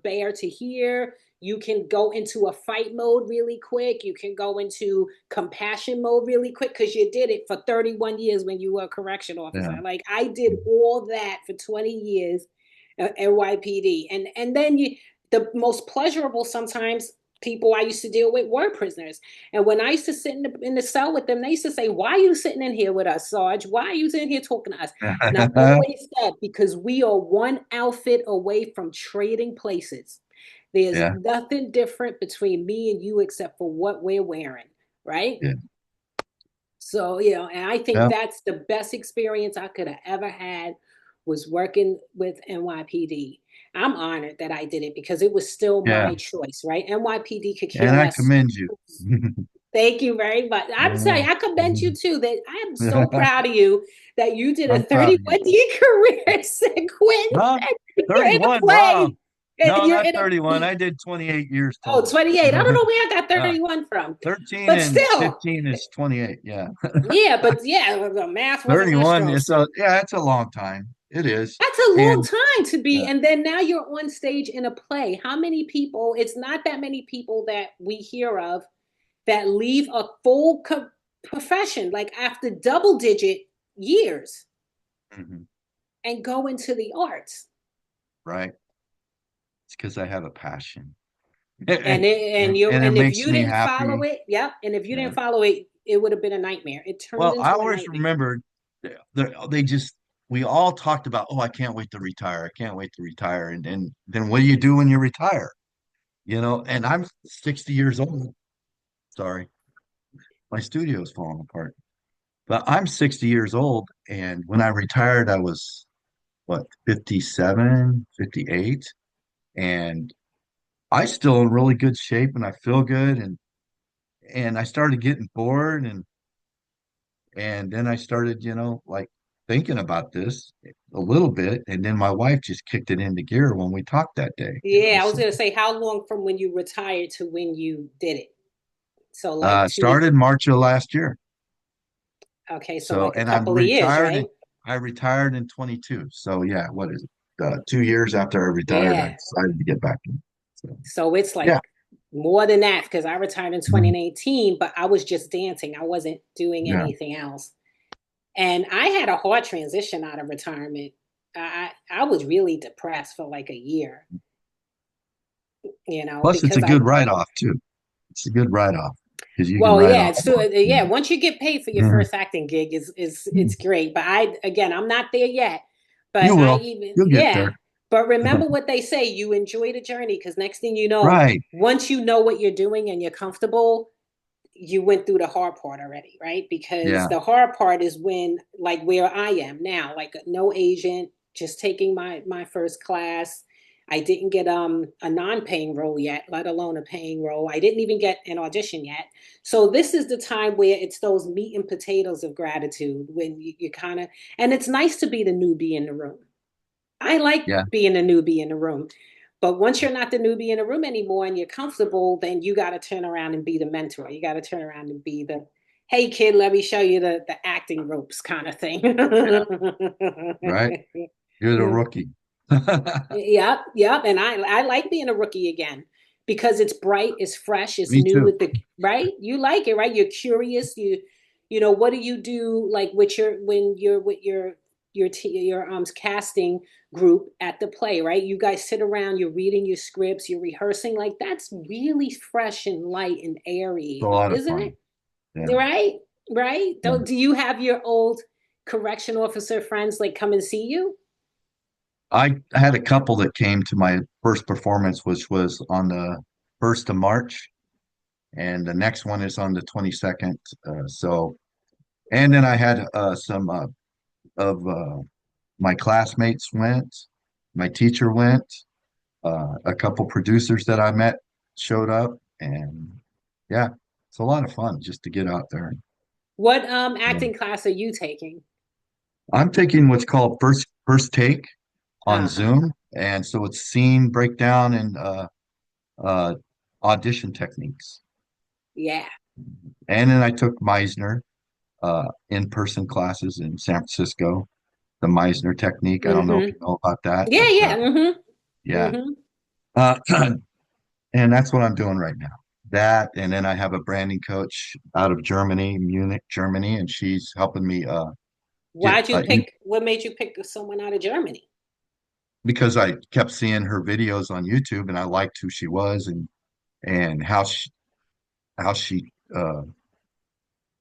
bear to hear. You can go into a fight mode really quick. You can go into compassion mode really quick because you did it for 31 years when you were a correction Yeah. officer. Like I did all that for 20 years at NYPD. And then the most pleasurable sometimes people I used to deal with were prisoners. And when I used to sit in the cell with them, they used to say, "Why are you sitting in here with us, Sarge? Why are you sitting here talking to us?" And I always said, because we are one outfit away from trading places. There's Yeah. nothing different between me and you except for what we're wearing, right? Yeah. So, and I think Yeah. that's the best experience I could have ever had was working with NYPD. I'm honored that I did it because it was still Yeah. my choice, right? NYPD could care And I less. commend you. Thank you very much. I'm sorry, Yeah. I commend you too. That I am so proud of you that you did a I'm proud of you. 31-year career, San Quentin, Huh? and you're in a 31. Wow. play. And No, you're not in 31. a I did 28 years oh, total. 28. I don't know where I got Uh, 31 from. 13 But and still, 15 is 28. Yeah. yeah, but yeah, the math wasn't my 31 strong is suit. it's a long time. It is. That's a long And time to be. yeah, And then now you're on stage in a play. How many people, it's not that many people that we hear of that leave a full profession, like after double digit years, mhm, and go into the arts. right. It's because I have a passion. And And it and if makes you me didn't follow happy. it, yep. And if you Yeah. didn't follow it, it would have been a nightmare. It turned Well, I into a always nightmare. remembered they just we all talked about, oh, I can't wait to retire. I can't wait to retire. And then what do you do when you retire? And I'm 60 years old. Sorry, my studio is falling apart. But I'm 60 years old, and when I retired, I was what, 57, 58, and I still in really good shape and I feel good and I started getting bored and then I started, like thinking about this a little bit and then my wife just kicked it into gear when we talked that day. Yeah, I was So gonna say, how long from when you retired to when you did it? So like two, started March of last year. okay, so So like a and I'm couple of years, retired and right? I retired in 22. So yeah, what is it? 2 years after I retired, I Yeah. decided to get back in. So So it's like yeah, more than that because I retired in Mhm. 2018, but I was just dancing. I wasn't doing Yeah. anything else. And I had a hard transition out of retirement. I was really depressed for like a year, Plus, it's because a good write-off too. It's a good write-off because you can well, write yeah, off it's a still, bunch. yeah, once you get paid for your Mhm. first acting gig is Mhm. it's great. But again, I'm not there yet. But You I will. even, You'll get yeah. there. But remember what they say, you enjoy the journey because next thing you know, Right. once you know what you're doing and you're comfortable, you went through the hard part already, right? Because Yeah. the hard part is when, like where I am now, like no agent, just taking my first class. I didn't get a non-paying role yet, let alone a paying role. I didn't even get an audition yet. So this is the time where it's those meat and potatoes of gratitude when you kind of, and it's nice to be the newbie in the room. I like Yeah. being a newbie in the room. But once you're not the newbie in the room anymore and you're comfortable, then you got to turn around and be the mentor. You got to turn around and be the, hey, kid, let me show you the acting ropes kind of thing. Yeah. Right. You're the rookie. Yep, yep. And I like being a rookie again because it's bright, it's fresh, it's Me new too. with the right. You like it, right? You're curious. What do you do like with your casting group at the play, right? You guys sit around, you're reading your scripts, you're rehearsing. Like that's really fresh and light and It's a airy, lot of isn't fun. it? Yeah. Right, right. Yeah. Do you have your old correction officer friends like come and see you? I had a couple that came to my first performance, which was on the 1st of March, and the next one is on the 22nd. And then I had some of my classmates went, my teacher went, a couple producers that I met showed up, and yeah, it's a lot of fun just to get out there. What Yeah. acting class are you taking? I'm taking what's called first take on Uh-huh. Zoom, and so it's scene breakdown and uh, audition techniques. Yeah. And then I took Meisner in-person classes in San Francisco, the Meisner technique. I don't know if Mm-hmm. you know about that, Yeah, but yeah. Mm-hmm. yeah. Mm-hmm. Uh, and that's what I'm doing right now. That, and then I have a branding coach out of Germany, Munich, Germany, and she's helping me get What made you pick someone out of Germany? because I kept seeing her videos on YouTube and I liked who she was and how she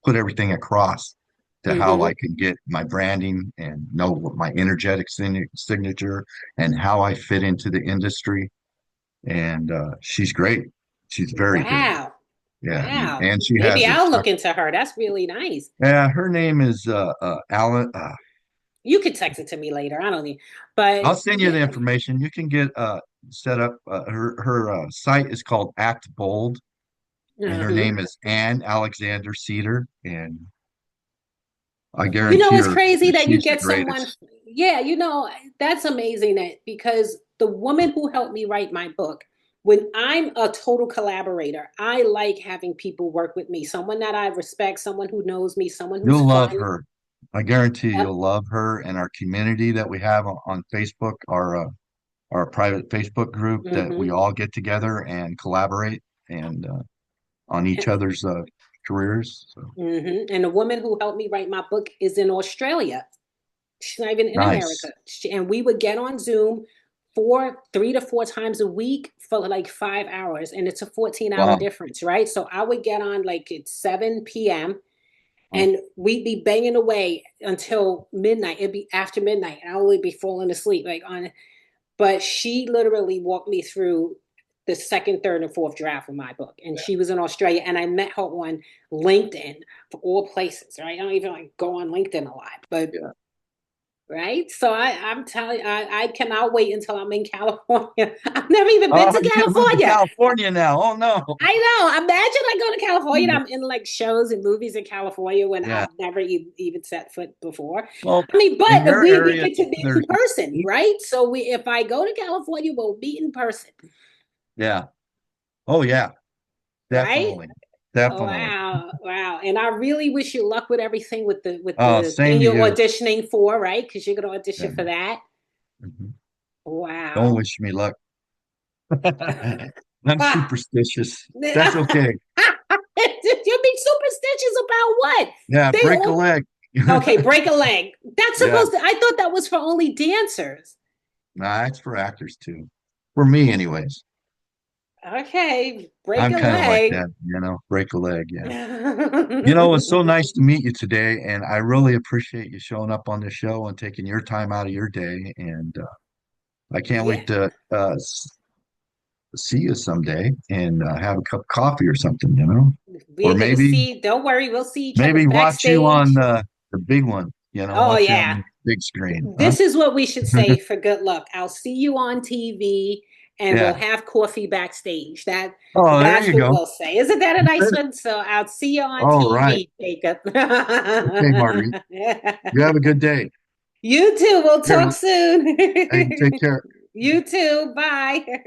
put everything across to how I Mm-hmm. can get my branding and know what my energetic signature and how I fit into the industry. And she's great. She's very good. Wow. Yeah, Wow. and she Maybe has I'll instructors. look into her. That's really nice. Yeah, her name is Alan. You could text it to me later. I don't need, but I'll send you the yeah. information. You can get set up. Her site is called Act Bold, and her Mm-hmm. name is Ann Alexander Cedar. And I It's guarantee her crazy that that you she's the get someone. greatest. Yeah, that's amazing because the woman who helped me write my book, when I'm a total collaborator, I like having people work with me, someone that I respect, someone who knows me, someone who's You'll love fun. her. I guarantee Yep. you'll love her and our community that we have on Facebook, our private Facebook group that we Mm-hmm. all get together and collaborate and on each other's careers. So Mm-hmm. And the woman who helped me write my book is in Australia. She's not even in nice. America. And we would get on Zoom 3 to 4 times a week for like 5 hours. And it's a 14-hour Wow. difference, right? So I would get on like at 7 p.m. Oh, and we'd be banging away until midnight. It'd be after midnight. And I would be falling asleep but she literally walked me through the second, third, and fourth draft of my book. And she was in Australia and I met her on LinkedIn for all places, right? I don't even like go on LinkedIn a lot, but yeah. right? So I'm telling you, I cannot wait until I'm in California. I've never even been Oh, to you're gonna move to California. California now. Oh no. I know. Imagine I go to California and I'm in like shows and movies in California when Yeah. I've never even set foot before. Well, I mean, in but your we area, get to meet in there's person, right? So if I go to California, we'll meet in person, yeah. Oh yeah. right? Definitely. Oh, Definitely. wow, wow. And I really wish you luck with everything with Oh, the thing same to you're you. auditioning for, right? Because you're gonna Yeah. audition for that. Mhm. Don't Wow. wish me luck. I'm Ah. superstitious. You're That's okay. being superstitious about what? Yeah, They break a all leg. okay, break a leg. That's Yeah, supposed to, I thought that was for only dancers. nah, it's for actors too. For me, anyways. Okay, break I'm a kind of like leg. that, break a leg. Yeah. It's so nice to meet you today, and I really appreciate you showing up on the show and taking your time out of your day. And I can't Yeah, wait to see you someday and have a cup of coffee or something, or we're gonna see. Don't worry, we'll see each other maybe watch you on backstage. the big one, Oh watch you on yeah, the big screen, huh? this is what we should say for good luck. I'll see you on TV and we'll Yeah. have coffee backstage. Oh, there That's you what go. we'll say. Isn't that a You nice said it. one? So I'll see you on All right. TV, Jacob. Okay, Marguerite. You have a good day. You too. We'll Here, talk soon. hey, take care. You too. Bye.